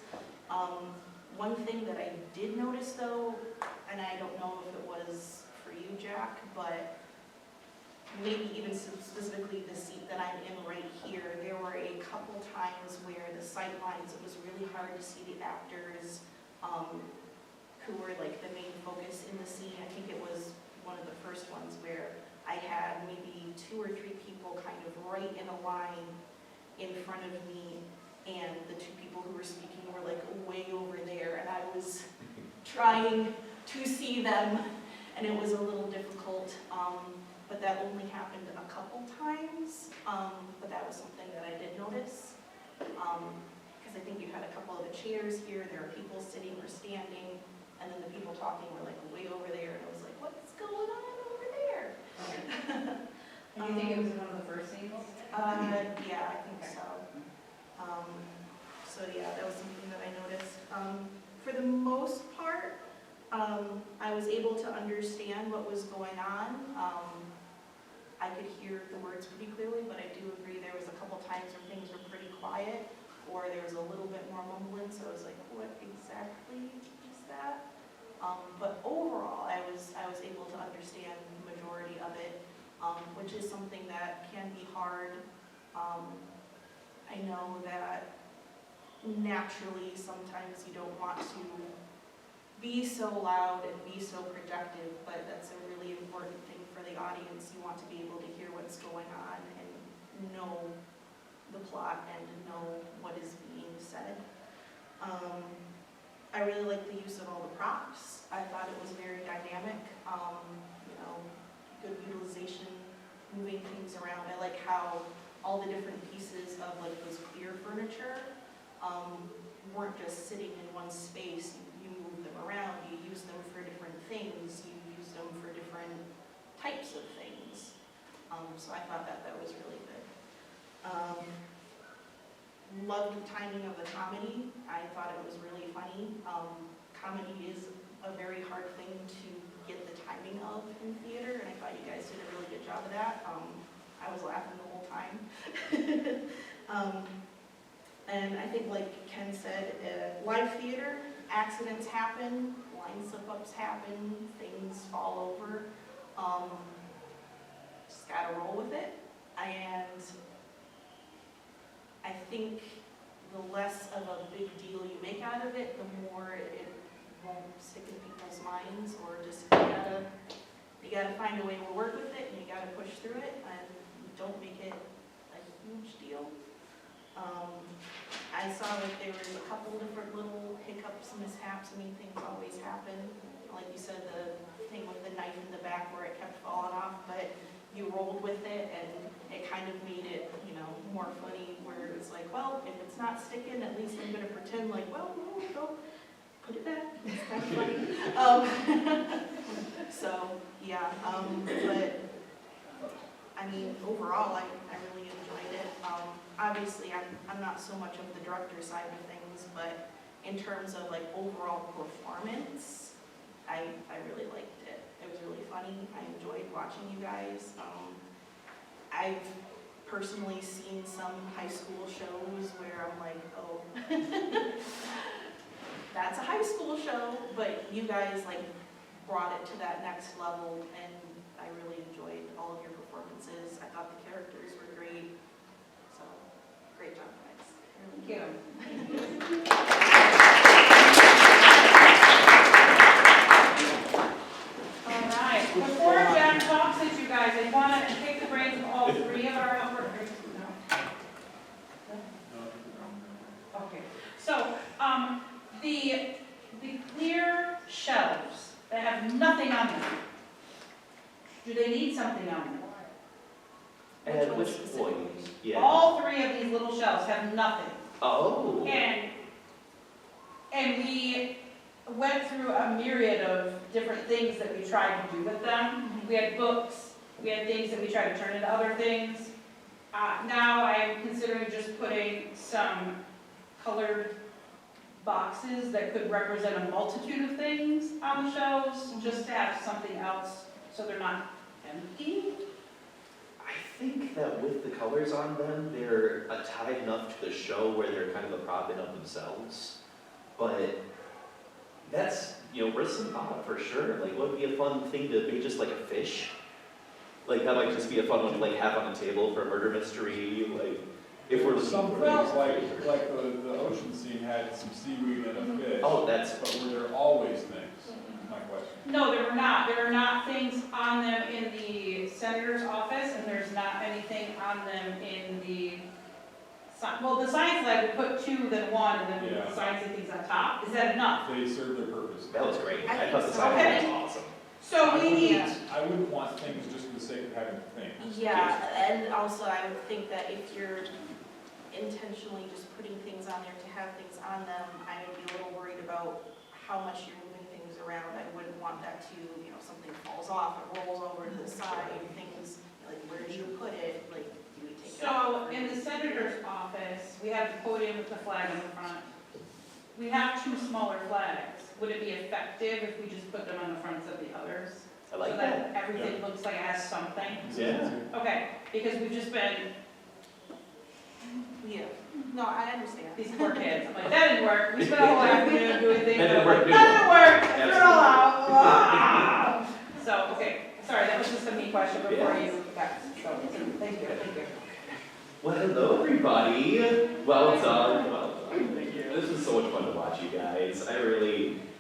[SPEAKER 18] One thing that I did notice though, and I don't know if it was for you, Jack, but maybe even specifically the seat that I'm in right here, there were a couple times where the sight lines, it was really hard to see the actors who were like the main focus in the scene. I think it was one of the first ones where I had maybe 2 or 3 people kind of right in a line in front of me, and the 2 people who were speaking were like way over there, and I was trying to see them, and it was a little difficult, but that only happened a couple times, but that was something that I did notice, because I think you had a couple of the chairs here, there are people sitting or standing, and then the people talking were like way over there, and I was like, what's going on over there?
[SPEAKER 15] Do you think it was in one of the first scenes?
[SPEAKER 18] Yeah, I think so. So yeah, that was something that I noticed. For the most part, I was able to understand what was going on. I could hear the words pretty clearly, but I do agree there was a couple times where things were pretty quiet, or there was a little bit more mumbling, so I was like, what exactly is that? But overall, I was able to understand the majority of it, which is something that can be hard. I know that naturally sometimes you don't want to be so loud and be so projective, but that's a really important thing for the audience. You want to be able to hear what's going on and know the plot and know what is being said. I really like the use of all the props. I thought it was very dynamic, you know, good utilization, moving things around. I like how all the different pieces of like those clear furniture weren't just sitting in one space. You moved them around, you used them for different things, you used them for different types of things. So I thought that was really good. Loved the timing of the comedy. I thought it was really funny. Comedy is a very hard thing to get the timing of in theater, and I thought you guys did a really good job of that. I was laughing the whole time. And I think like Ken said, live theater, accidents happen, line slip-ups happen, things fall over. Just gotta roll with it. And I think the less of a big deal you make out of it, the more it won't stick in people's minds, or just you gotta find a way to work with it, and you gotta push through it, and don't make it a huge deal. I saw that there was a couple different little hiccups, mishaps. I mean, things always happen. Like you said, the thing with the knife in the back where it kept falling off, but you rolled with it, and it kind of made it, you know, more funny, where it's like, well, if it's not sticking, at least I'm going to pretend like, well, no, go put it back. It's kind of funny. So, yeah, but I mean, overall, I really enjoyed it. Obviously, I'm not so much of the director side of things, but in terms of like overall performance, I really liked it. It was really funny. I enjoyed watching you guys. I've personally seen some high school shows where I'm like, oh, that's a high school show, but you guys like brought it to that next level, and I really enjoyed all of your performances. I thought the characters were great, so great job, guys.
[SPEAKER 15] Thank you. All right, before Jack talks at you guys, I want to pick the brains of all 3 of our operators. Okay, so the clear shelves that have nothing on them, do they need something on them?
[SPEAKER 16] At which point? Yeah.
[SPEAKER 15] All 3 of these little shelves have nothing.
[SPEAKER 16] Oh.
[SPEAKER 15] And we went through a myriad of different things that we tried to do with them. We had books, we had things that we tried to turn into other things. Now I'm considering just putting some colored boxes that could represent a multitude of things on the shelves, just to have something else so they're not empty.
[SPEAKER 16] I think that with the colors on them, they're tied enough to the show where they're kind of a prop in of themselves. But that's, worth some thought for sure. Like, what would be a fun thing to make just like a fish? Like, that might just be a fun one to like have on the table for a murder mystery. Like, if we're
[SPEAKER 14] Some
[SPEAKER 16] looking
[SPEAKER 14] things,
[SPEAKER 16] for
[SPEAKER 14] like the ocean scene had some seaweed and a fish.
[SPEAKER 16] Oh, that's.
[SPEAKER 14] But were there always things? My question.
[SPEAKER 15] No, there were not. There are not things on them in the senator's office, and there's not anything on them in the, well, the science lab, we put 2, then 1, and then we put science and things on top. Is that enough?
[SPEAKER 14] They served their purpose.
[SPEAKER 16] That was great.
[SPEAKER 18] I
[SPEAKER 16] I thought the
[SPEAKER 18] think
[SPEAKER 16] science
[SPEAKER 15] so.
[SPEAKER 16] was awesome.
[SPEAKER 15] So we need.
[SPEAKER 14] I wouldn't want things just for the sake of having things.
[SPEAKER 18] Yeah, and also I would think that if you're intentionally just putting things on there to have things on them, I would be a little worried about how much you're moving things around. I wouldn't want that to, something falls off, it rolls over to the side, things, like, where did you put it? Like, you would take it
[SPEAKER 15] So
[SPEAKER 18] out.
[SPEAKER 15] in the senator's office, we have the podium with the flag in the front. We have 2 smaller flags. Would it be effective if we just put them on the fronts of the others?
[SPEAKER 16] I like
[SPEAKER 15] So that everything looks like it has something?
[SPEAKER 16] Yeah.
[SPEAKER 15] Okay, because we've just been,
[SPEAKER 18] Yeah, no, I understand.
[SPEAKER 15] these poor kids, I'm like, that didn't work. We spent a whole afternoon doing things.
[SPEAKER 16] That didn't work,
[SPEAKER 15] That didn't work. Threw it all out. Ah. So, okay, sorry, that was just a me question before you got, so, thank you.
[SPEAKER 16] Well, hello everybody. Well done. Well done. Thank you. This was so much fun to watch you guys.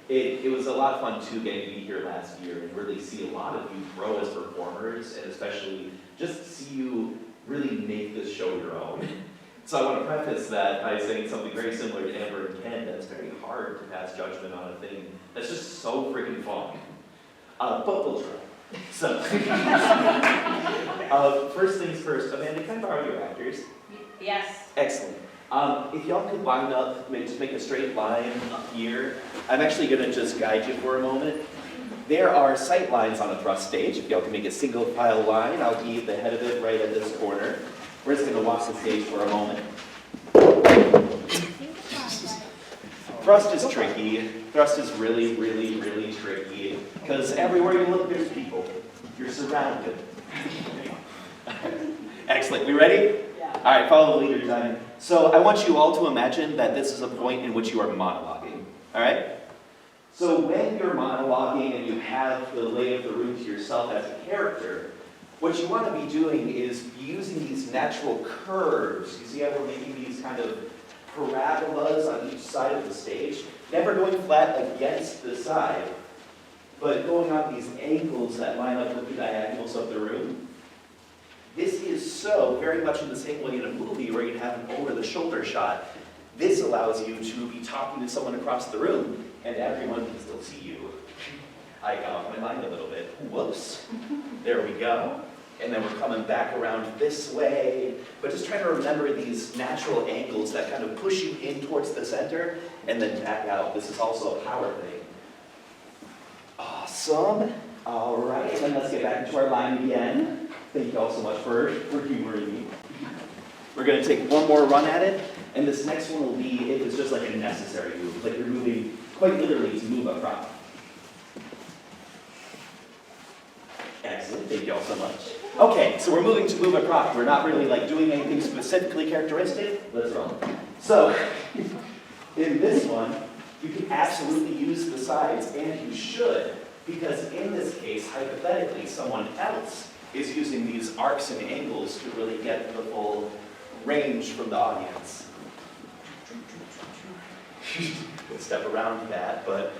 [SPEAKER 16] It was a lot of fun too getting to be here last year and really see a lot of you grow as performers, and especially just see you really make this show your own. So I want to preface that by saying something very similar to Amber and Ken, that it's very hard to pass judgment on a thing that's just so freaking fun. But we'll try. So, first things first, Amanda, can I borrow your actors?
[SPEAKER 15] Yes.
[SPEAKER 16] Excellent. If y'all could line up, just make a straight line up here. I'm actually going to just guide you for a moment. There are sight lines on a thrust stage. If y'all can make a single file line, I'll be the head of it right at this corner. We're just going to watch the stage for a moment. Thrust is tricky. Thrust is really, really, really tricky. Because everywhere you look, there's people. You're surrounded. Excellent. We ready?
[SPEAKER 15] Yeah.
[SPEAKER 16] All right, follow the leader design. So I want you all to imagine that this is a point in which you are monologuing. All right? So when you're monologuing and you have the lay of the room to yourself as a character, what you want to be doing is using these natural curves. You see how we're making these kind of parabolas on each side of the stage? Never going flat against the side, but going on these angles that line up with the diagonals of the room. This is so very much in the same way in a movie where you have an over-the-shoulder shot. This allows you to be talking to someone across the room, and everyone can still see you. I got off my mind a little bit. Whoops. There we go. And then we're coming back around this way. But just try to remember these natural angles that kind of push you in towards the center, and then back out. This is also a power thing. Awesome. All right, and then let's get back into our line again. Thank you all so much for humoring me. We're going to take one more run at it, and this next one will be if it's just like a necessary move, like you're moving quite literally to move up front. Excellent, thank you all so much. Okay, so we're moving to move a prop. We're not really like doing anything specifically characteristic. Let's roll. So, in this one, you can absolutely use the sides, and you should, because in this case, hypothetically, someone else is using these arcs and angles to really get the full range from the audience. Step around that, but,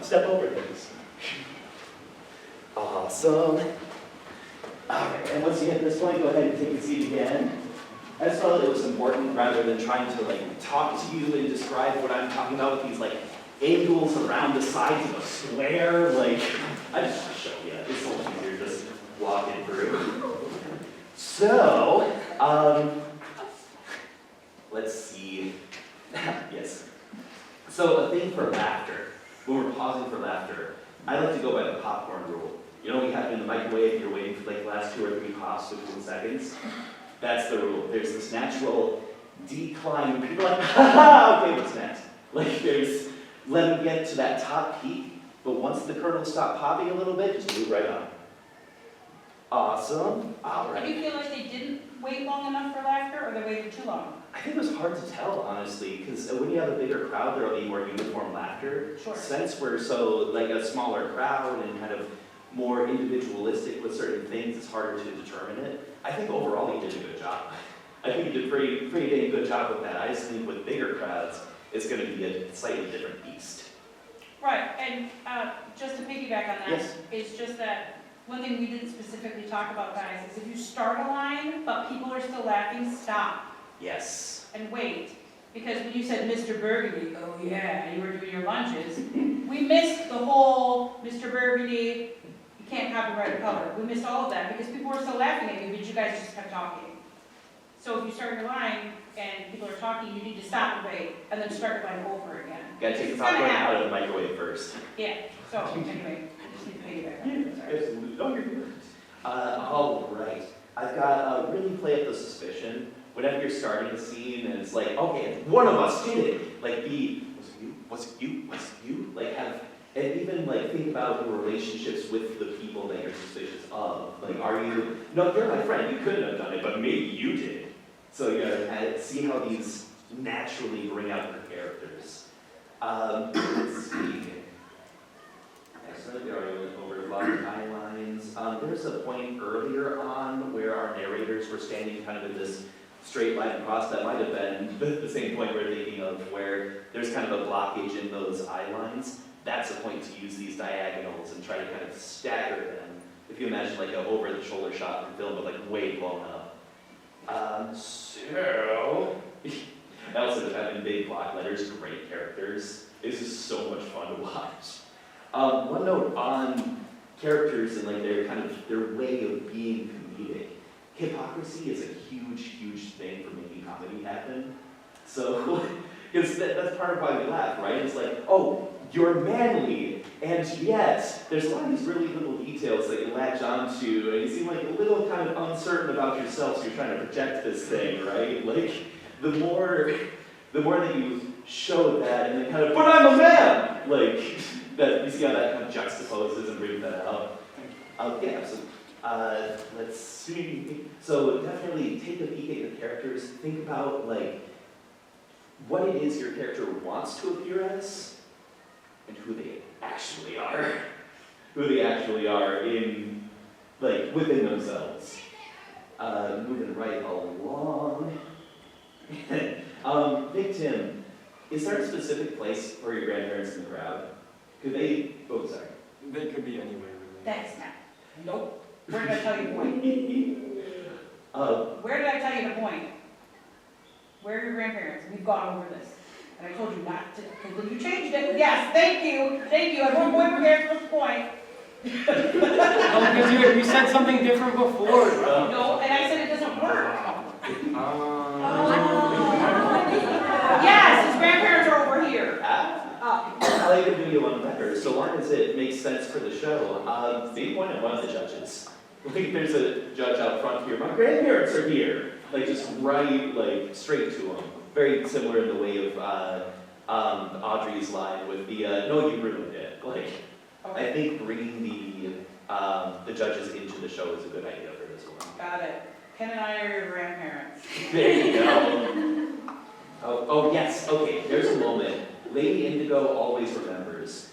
[SPEAKER 16] step over things. Awesome. All right, and once you hit this point, go ahead and take a seat again. I just felt it was important, rather than trying to talk to you and describe what I'm talking about with these angles around the sides of a square. I just want to show you. It's so much easier just walking through. So, let's see. Yes. So a thing for laughter. When we're pausing for laughter, I like to go by the popcorn rule. We have it in the microwave, you're waiting for the last 2 or 3 pops, 15 seconds. That's the rule. There's this natural decline. People are like, ha, okay, what's next? Like there's, let them get to that top peak, but once the kernels stop popping a little bit, just move right on. Awesome. All right.
[SPEAKER 15] Do you feel like they didn't wait long enough for laughter, or they waited too long?
[SPEAKER 16] I think it was hard to tell, honestly, because when you have a bigger crowd, there will be more uniform laughter.
[SPEAKER 15] Sure.
[SPEAKER 16] Since we're so, like, a smaller crowd and kind of more individualistic with certain things, it's harder to determine it. I think overall you did a good job. I think you did a pretty dang good job with that. I just think with bigger crowds, it's going to be a slightly different beast.
[SPEAKER 15] Right, and just to piggyback on that,
[SPEAKER 16] Yes.
[SPEAKER 15] it's just that one thing we didn't specifically talk about, guys, is if you start a line, but people are still laughing, stop.
[SPEAKER 16] Yes.
[SPEAKER 15] And wait. Because when you said Mr. Burgundy, oh yeah, you were doing your lunches, we missed the whole Mr. Burgundy, you can't copyright a color. We missed all of that because people were still laughing at you, but you guys just kept talking. So if you start your line and people are talking, you need to stop and wait, and then start your line over again.
[SPEAKER 16] Gotta take the
[SPEAKER 15] It's gonna
[SPEAKER 16] popcorn
[SPEAKER 15] happen.
[SPEAKER 16] out of the microwave first.
[SPEAKER 15] Yeah, so anyway, I just need to piggyback on that, sorry.
[SPEAKER 16] Absolutely. Oh, you're good. All right. I've got really play up the suspicion. Whenever you're starting a scene and it's like, okay, one of us did it. Like, was it you? Was it you? Was it you? Like, and even like think about your relationships with the people that you're suspicious of. Like, are you? No, you're my friend. You couldn't have done it, but maybe you did. So you gotta kind of see how these naturally bring out your characters. Let's see. Excellent. We already went over a lot of timelines. There's a point earlier on where our narrators were standing kind of in this straight line across. That might have been the same point we're thinking of, where there's kind of a blockage in those eye lines. That's a point to use these diagonals and try to kind of stagger them. If you imagine like an over-the-shoulder shot from film, but like way blown up. So, I also having big block letters, great characters. This is so much fun to watch. One note on characters and like their way of being comedic. Hypocrisy is a huge, huge thing for making comedy happen. So, because that's part of why we laugh, right? It's like, oh, you're manly, and yet there's a lot of these really little details that you latch onto, and you seem like a little kind of uncertain about yourself, so you're trying to project this thing, right? Like, the more that you show that, and then kind of, but I'm a man! Like, that you see how that kind of juxtaposes and brings that out. Yeah, so let's see. So definitely take a peek at your characters. Think about like what it is your character wants to appear as, and who they actually are. Who they actually are in, like, within themselves. Moving right along. Victim, is there a specific place for your grandparents in the crowd? Could they, oh, sorry.
[SPEAKER 5] They could be anywhere, really.
[SPEAKER 15] Thanks, Matt. Nope. Where did I tell you the point? Where did I tell you the point? Where are your grandparents? We've gone over this. And I told you not to, because you changed it. Yes, thank you. Thank you. At one point, we're getting to this point.
[SPEAKER 5] Oh, because you said something different before.
[SPEAKER 15] No, and I said it doesn't work. Yes, his grandparents are over here.
[SPEAKER 16] I like to do you one better, so long as it makes sense for the show. They point at one of the judges. Like, there's a judge out front here. My grandparents are here. Like, just right, like, straight to them. Very similar in the way of Audrey's line with the, no, you ruined it. Like, I think bringing the judges into the show is a good idea for this one.
[SPEAKER 15] Got it. Ken and I are your grandparents.
[SPEAKER 16] There you go. Oh, yes, okay, there's a moment. Lady Indigo always remembers.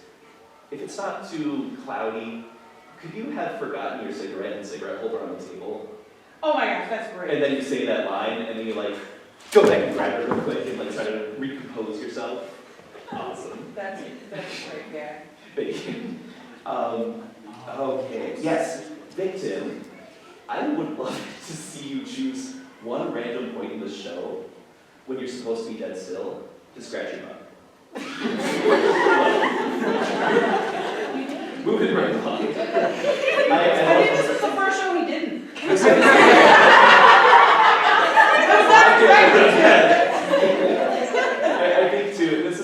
[SPEAKER 16] If it's not too cloudy, could you have forgotten your cigarette and cigarette holder on the table?
[SPEAKER 15] Oh my gosh, that's great.
[SPEAKER 16] And then you say that line, and then you like, go back and grab it real quick and like try to recompose yourself. Awesome.
[SPEAKER 15] That's great, yeah.
[SPEAKER 16] Thank you. Okay, yes, Victim, I would love to see you choose one random point in the show when you're supposed to be dead still to scratch your butt. Moving right along.
[SPEAKER 15] I think this was the first show we didn't.
[SPEAKER 16] I think too, this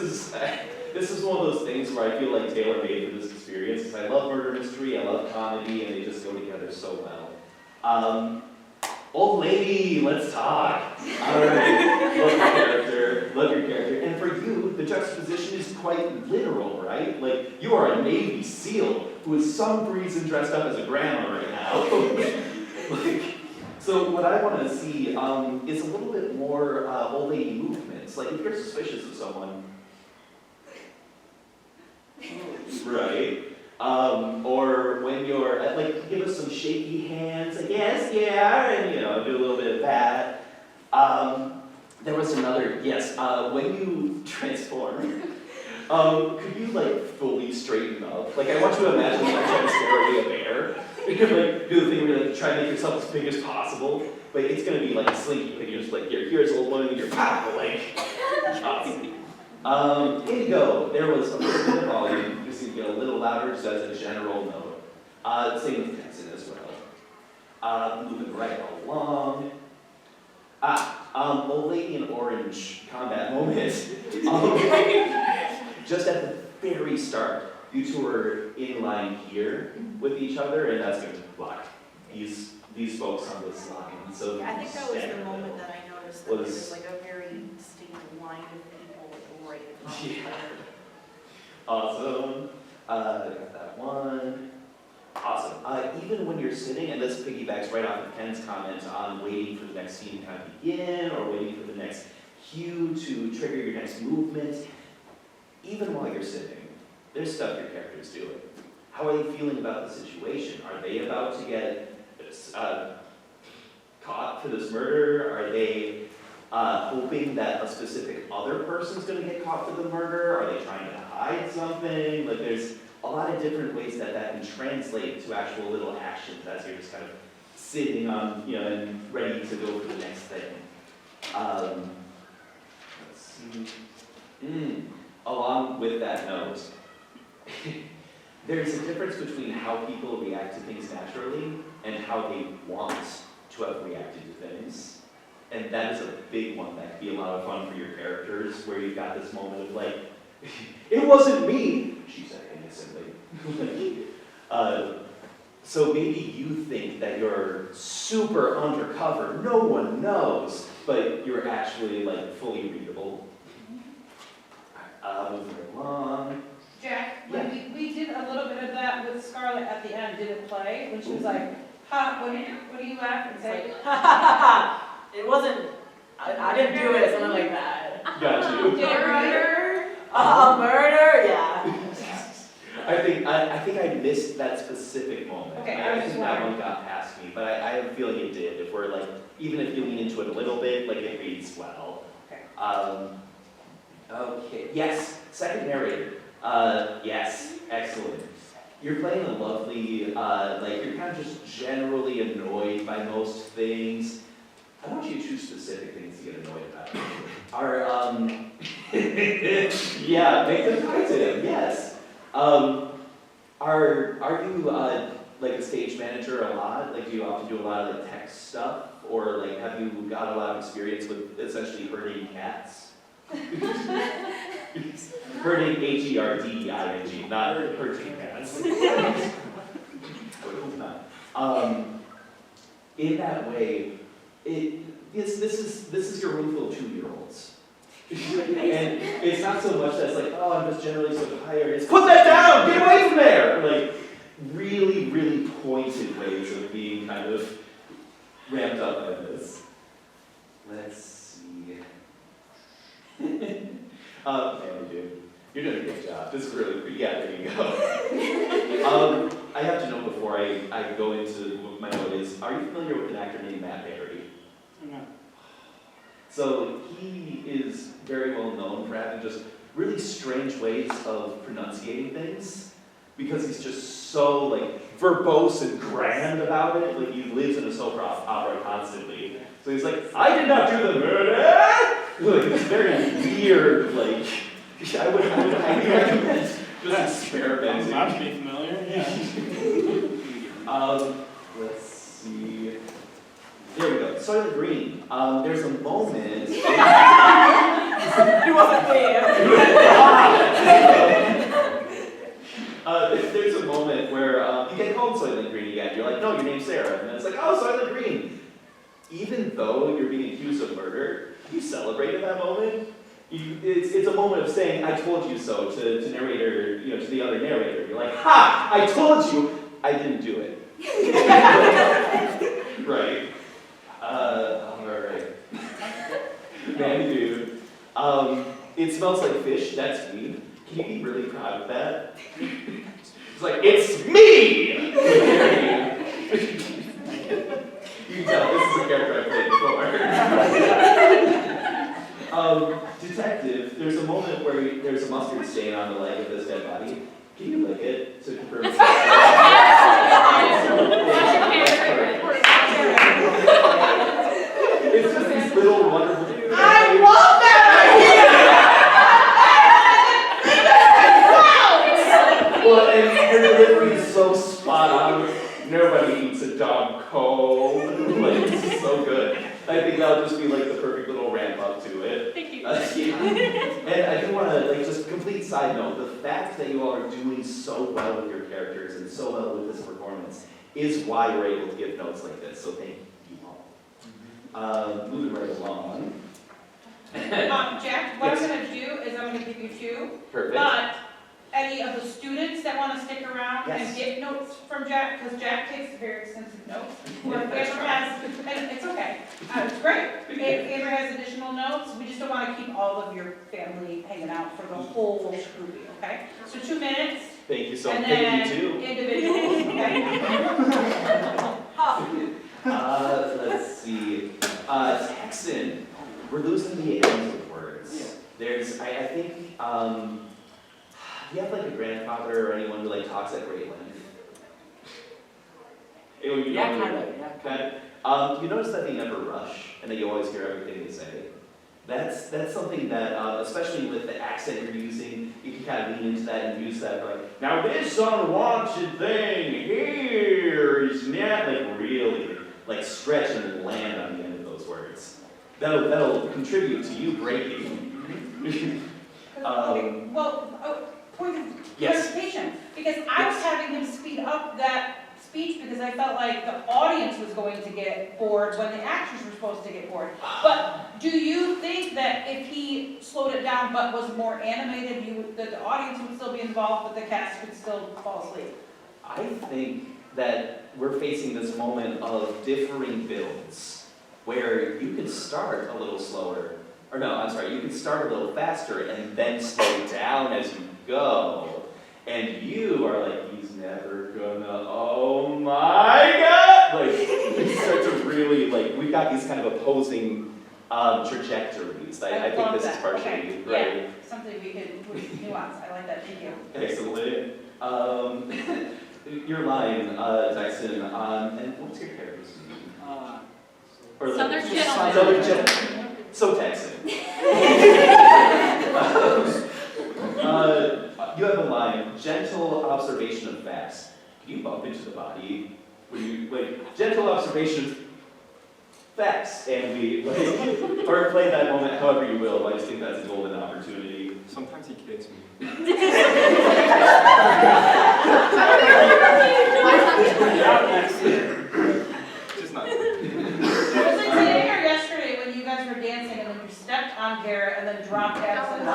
[SPEAKER 16] is one of those things where I feel like tailor-made for this experience, because I love murder mystery, I love comedy, and they just go together so well. Old lady, let's talk. All right, love your character. And for you, the juxtaposition is quite literal, right? Like, you are a Navy SEAL who is some reason dressed up as a grandma right now. Like, so what I want to see is a little bit more old lady movements. Like, if you're suspicious of someone, right? Or when you're, like, give us some shaky hands, like, yes, yeah, and, you know, do a little bit of that. There was another, yes, when you transform, could you, like, fully straighten up? Like, I want you to imagine, like, trying to scare away a bear. You could, like, do the thing where you, like, try to make yourself as big as possible, but it's gonna be, like, slinky. Like, you're just, like, here's a old woman, and you're pow, like, awesome. Indigo, there was a little bit of volume, just to get a little louder, just as a general note. Same with Texan as well. Moving right along. Old lady in orange combat moment. Just at the very start, you two are in line here with each other, and that's going to block these folks on this line. So
[SPEAKER 18] Yeah, I think that was the moment that I noticed that there was like a very distinct line of people right in front of each other.
[SPEAKER 16] Awesome. Got that one. Awesome. Even when you're sitting, and this piggybacks right off of Ken's comment on waiting for the next scene to kind of begin, or waiting for the next cue to trigger your next movement, even while you're sitting, there's stuff your character's doing. How are they feeling about the situation? Are they about to get caught for this murder? Are they hoping that a specific other person's going to get caught for the murder? Are they trying to hide something? Like, there's a lot of different ways that can translate to actual little actions as you're just kind of sitting on, you know, and ready to go for the next thing. Let's see. Along with that note, there's a difference between how people react to things naturally and how they want to have reacted to things. And that is a big one that can be a lot of fun for your characters, where you've got this moment of like, it wasn't me, she said innocently. So maybe you think that you're super undercover, no one knows, but you're actually like fully readable. Moving along.
[SPEAKER 15] Jack, when we did a little bit of that with Scarlett at the end, did it play? When she was like, ha, what do you laugh and say?
[SPEAKER 8] It wasn't, I didn't do it, something like that.
[SPEAKER 16] Got you.
[SPEAKER 8] Murder? Murder, yeah.
[SPEAKER 16] I think I missed that specific moment.
[SPEAKER 15] Okay,
[SPEAKER 16] I think that one got past me, but I have a feeling it did. If we're like, even if you lean into it a little bit, like it reads well.
[SPEAKER 15] Okay.
[SPEAKER 16] Okay, yes, second narrator. Yes, excellent. You're playing a lovely, like you're kind of just generally annoyed by most things. I want you to choose specific things to get annoyed about. Yeah, make them positive, yes. Are you like a stage manager a lot? Like, do you often do a lot of like tech stuff? Or like, have you got a lot of experience with essentially herding cats? Herding Herding, not herding cats. I would hope not. In that way, this is your room full of 2-year-olds. And it's not so much that it's like, oh, I'm just generally so tired. It's put that down, get away from there! Like, really, really pointed ways of being kind of ramped up by this. Let's see. You're doing a good job. This is really, yeah, there you go. I have to know before I go into what my note is, are you familiar with an actor named Matt Berry?
[SPEAKER 6] No.
[SPEAKER 16] So he is very well known for having just really strange ways of pronunciating things, because he's just so like verbose and grand about it. Like, he lives in a soap opera constantly. So he's like, I did not do the murder! Like, it's very weird, like, I would highly recommend just experimenting.
[SPEAKER 6] Sounds to be familiar, yeah.
[SPEAKER 16] Let's see. There we go. Soylent Green. There's a moment.
[SPEAKER 8] It wasn't me.
[SPEAKER 16] There's a moment where you get called Soylent Green again. You're like, no, your name's Sarah. And then it's like, oh, Soylent Green. even though you're being accused of murder, you celebrated that moment. It's a moment of saying, I told you so, to narrator, to the other narrator. You're like, ha, I told you, I didn't do it. Right. All right. Man, dude. It smells like fish, that's me. Can you be really proud of that? It's like, it's me! You can tell, this is a character I played before. Detective, there's a moment where there's a mustard stain on the leg of this dead body. Can you lick it to confirm it's It's just these little wonderful things.
[SPEAKER 8] I love that idea!
[SPEAKER 16] Well, and her delivery is so spot on. Nobody eats a dog cold. Like, it's so good. I think that'll just be like the perfect little ramp up to it.
[SPEAKER 8] Thank you.
[SPEAKER 16] And I do want to, just complete side note, the fact that you all are doing so well with your characters and so well with this performance is why you're able to give notes like this, so thank you all. Moving right along.
[SPEAKER 15] Jack, what
[SPEAKER 16] Yes.
[SPEAKER 15] I'm going to do is I'm going to give you 2.
[SPEAKER 16] Perfect.
[SPEAKER 15] But any of the students that want to stick around
[SPEAKER 16] Yes.
[SPEAKER 15] and get notes from Jack, because Jack takes very extensive notes. Or if
[SPEAKER 16] That's
[SPEAKER 15] Amber
[SPEAKER 16] right.
[SPEAKER 15] has, and it's okay, it's great. If Amber has additional notes, we just don't want to keep all of your family hanging out for the whole movie, okay? So 2 minutes,
[SPEAKER 16] Thank you so
[SPEAKER 15] and
[SPEAKER 16] much.
[SPEAKER 15] then
[SPEAKER 16] Thank you too.
[SPEAKER 15] individuals, okay?
[SPEAKER 16] Let's see. Texan. We're losing the ends of words. There's, I think, do you have like a grandfather or anyone who talks at great length?
[SPEAKER 11] Yeah, kind of. Yeah.
[SPEAKER 16] Okay. You notice that they never rush and that you always hear everything they say. That's something that, especially with the accent you're using, you can kind of lean into that and use that like, now this unwanted thing here is not really stretch and land on the end of those words. That'll contribute to you breaking.
[SPEAKER 15] Point of
[SPEAKER 16] Yes.
[SPEAKER 15] clarification, because I was having him speed up that speech because I felt like the audience was going to get bored when the actors were supposed to get bored. But do you think that if he slowed it down but was more animated, that the audience would still be involved, but the cast could still fall asleep?
[SPEAKER 16] I think that we're facing this moment of differing builds, where you can start a little slower, or no, I'm sorry, you can start a little faster and then slow down as you go, and you are like, he's never gonna, oh my god! You start to really, we've got these kind of opposing trajectories. I think this is partially,
[SPEAKER 15] okay.
[SPEAKER 16] right?
[SPEAKER 15] Yeah, something we could nuance. I like that, thank you.
[SPEAKER 16] Excellent. Your line, Dyson, and what's your character's name?
[SPEAKER 9] Southern gentleman.
[SPEAKER 16] Southern gentleman. So Texan. You have a line, gentle observation of facts. Can you bump into the body? When you, gentle observation of facts. And we, or play that moment however you will. I just think that's a golden opportunity.
[SPEAKER 5] Sometimes he kids me. Just not.
[SPEAKER 15] Was it today or yesterday when you guys were dancing and then you stepped on Garrett and then dropped Addison?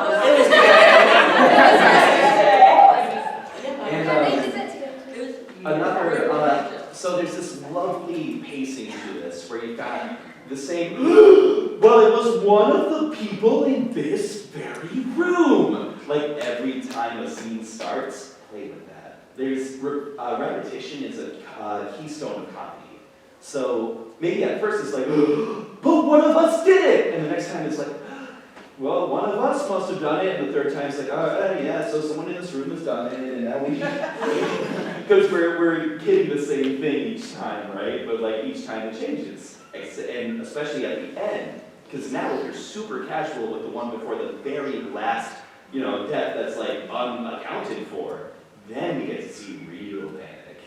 [SPEAKER 16] So there's this lovely pacing to this where you've got the same, well, it was one of the people in this very room. Every time a scene starts, play with that. There's, repetition is a keystone of comedy. So maybe at first it's like, but one of us did it! And the next time it's like, well, one of us must have done it. And the third time it's like, oh, yeah, so someone in this room has done it, and now we, because we're getting the same thing each time, right? But each time it changes. And especially at the end, because now if you're super casual with the one before the very last, death that's unaccounted for, then you get to see real panic.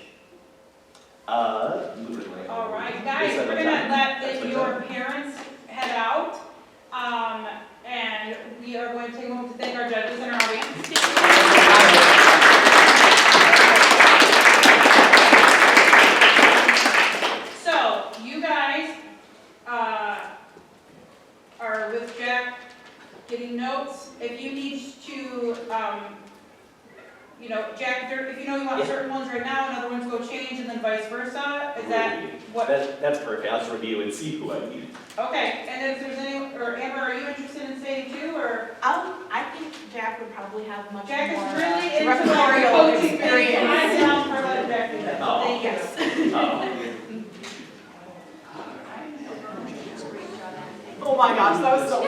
[SPEAKER 15] All right, guys, we're gonna let your parents head out, and we are going to take a moment to thank our judges and our audience. So, you guys if you need to, you know, Jack, if you know you want
[SPEAKER 16] Yeah.
[SPEAKER 15] certain ones right now and other ones go change and then vice versa, is that what?
[SPEAKER 16] That's perfect. I'll just review and see who I need.
[SPEAKER 15] Okay, and if there's any, or Amber, are you interested in staying too, or?
[SPEAKER 18] I think Jack would probably have much
[SPEAKER 15] Jack is
[SPEAKER 18] more
[SPEAKER 15] really into like
[SPEAKER 18] directorial
[SPEAKER 15] coaching
[SPEAKER 18] experience.
[SPEAKER 15] things, and I'm down for letting Jack do that, so
[SPEAKER 16] Oh.
[SPEAKER 15] thank you.
[SPEAKER 8] Oh my gosh, that was so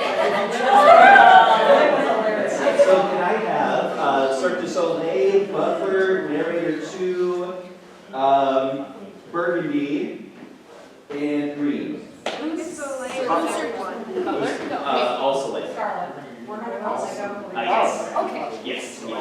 [SPEAKER 16] So can I have Cirque du Soleil, Butler, Narrator 2, Burgundy, and Green? All Soleil.
[SPEAKER 9] Scarlet. We're not all
[SPEAKER 16] Yes.
[SPEAKER 9] Okay.
[SPEAKER 16] Yes. All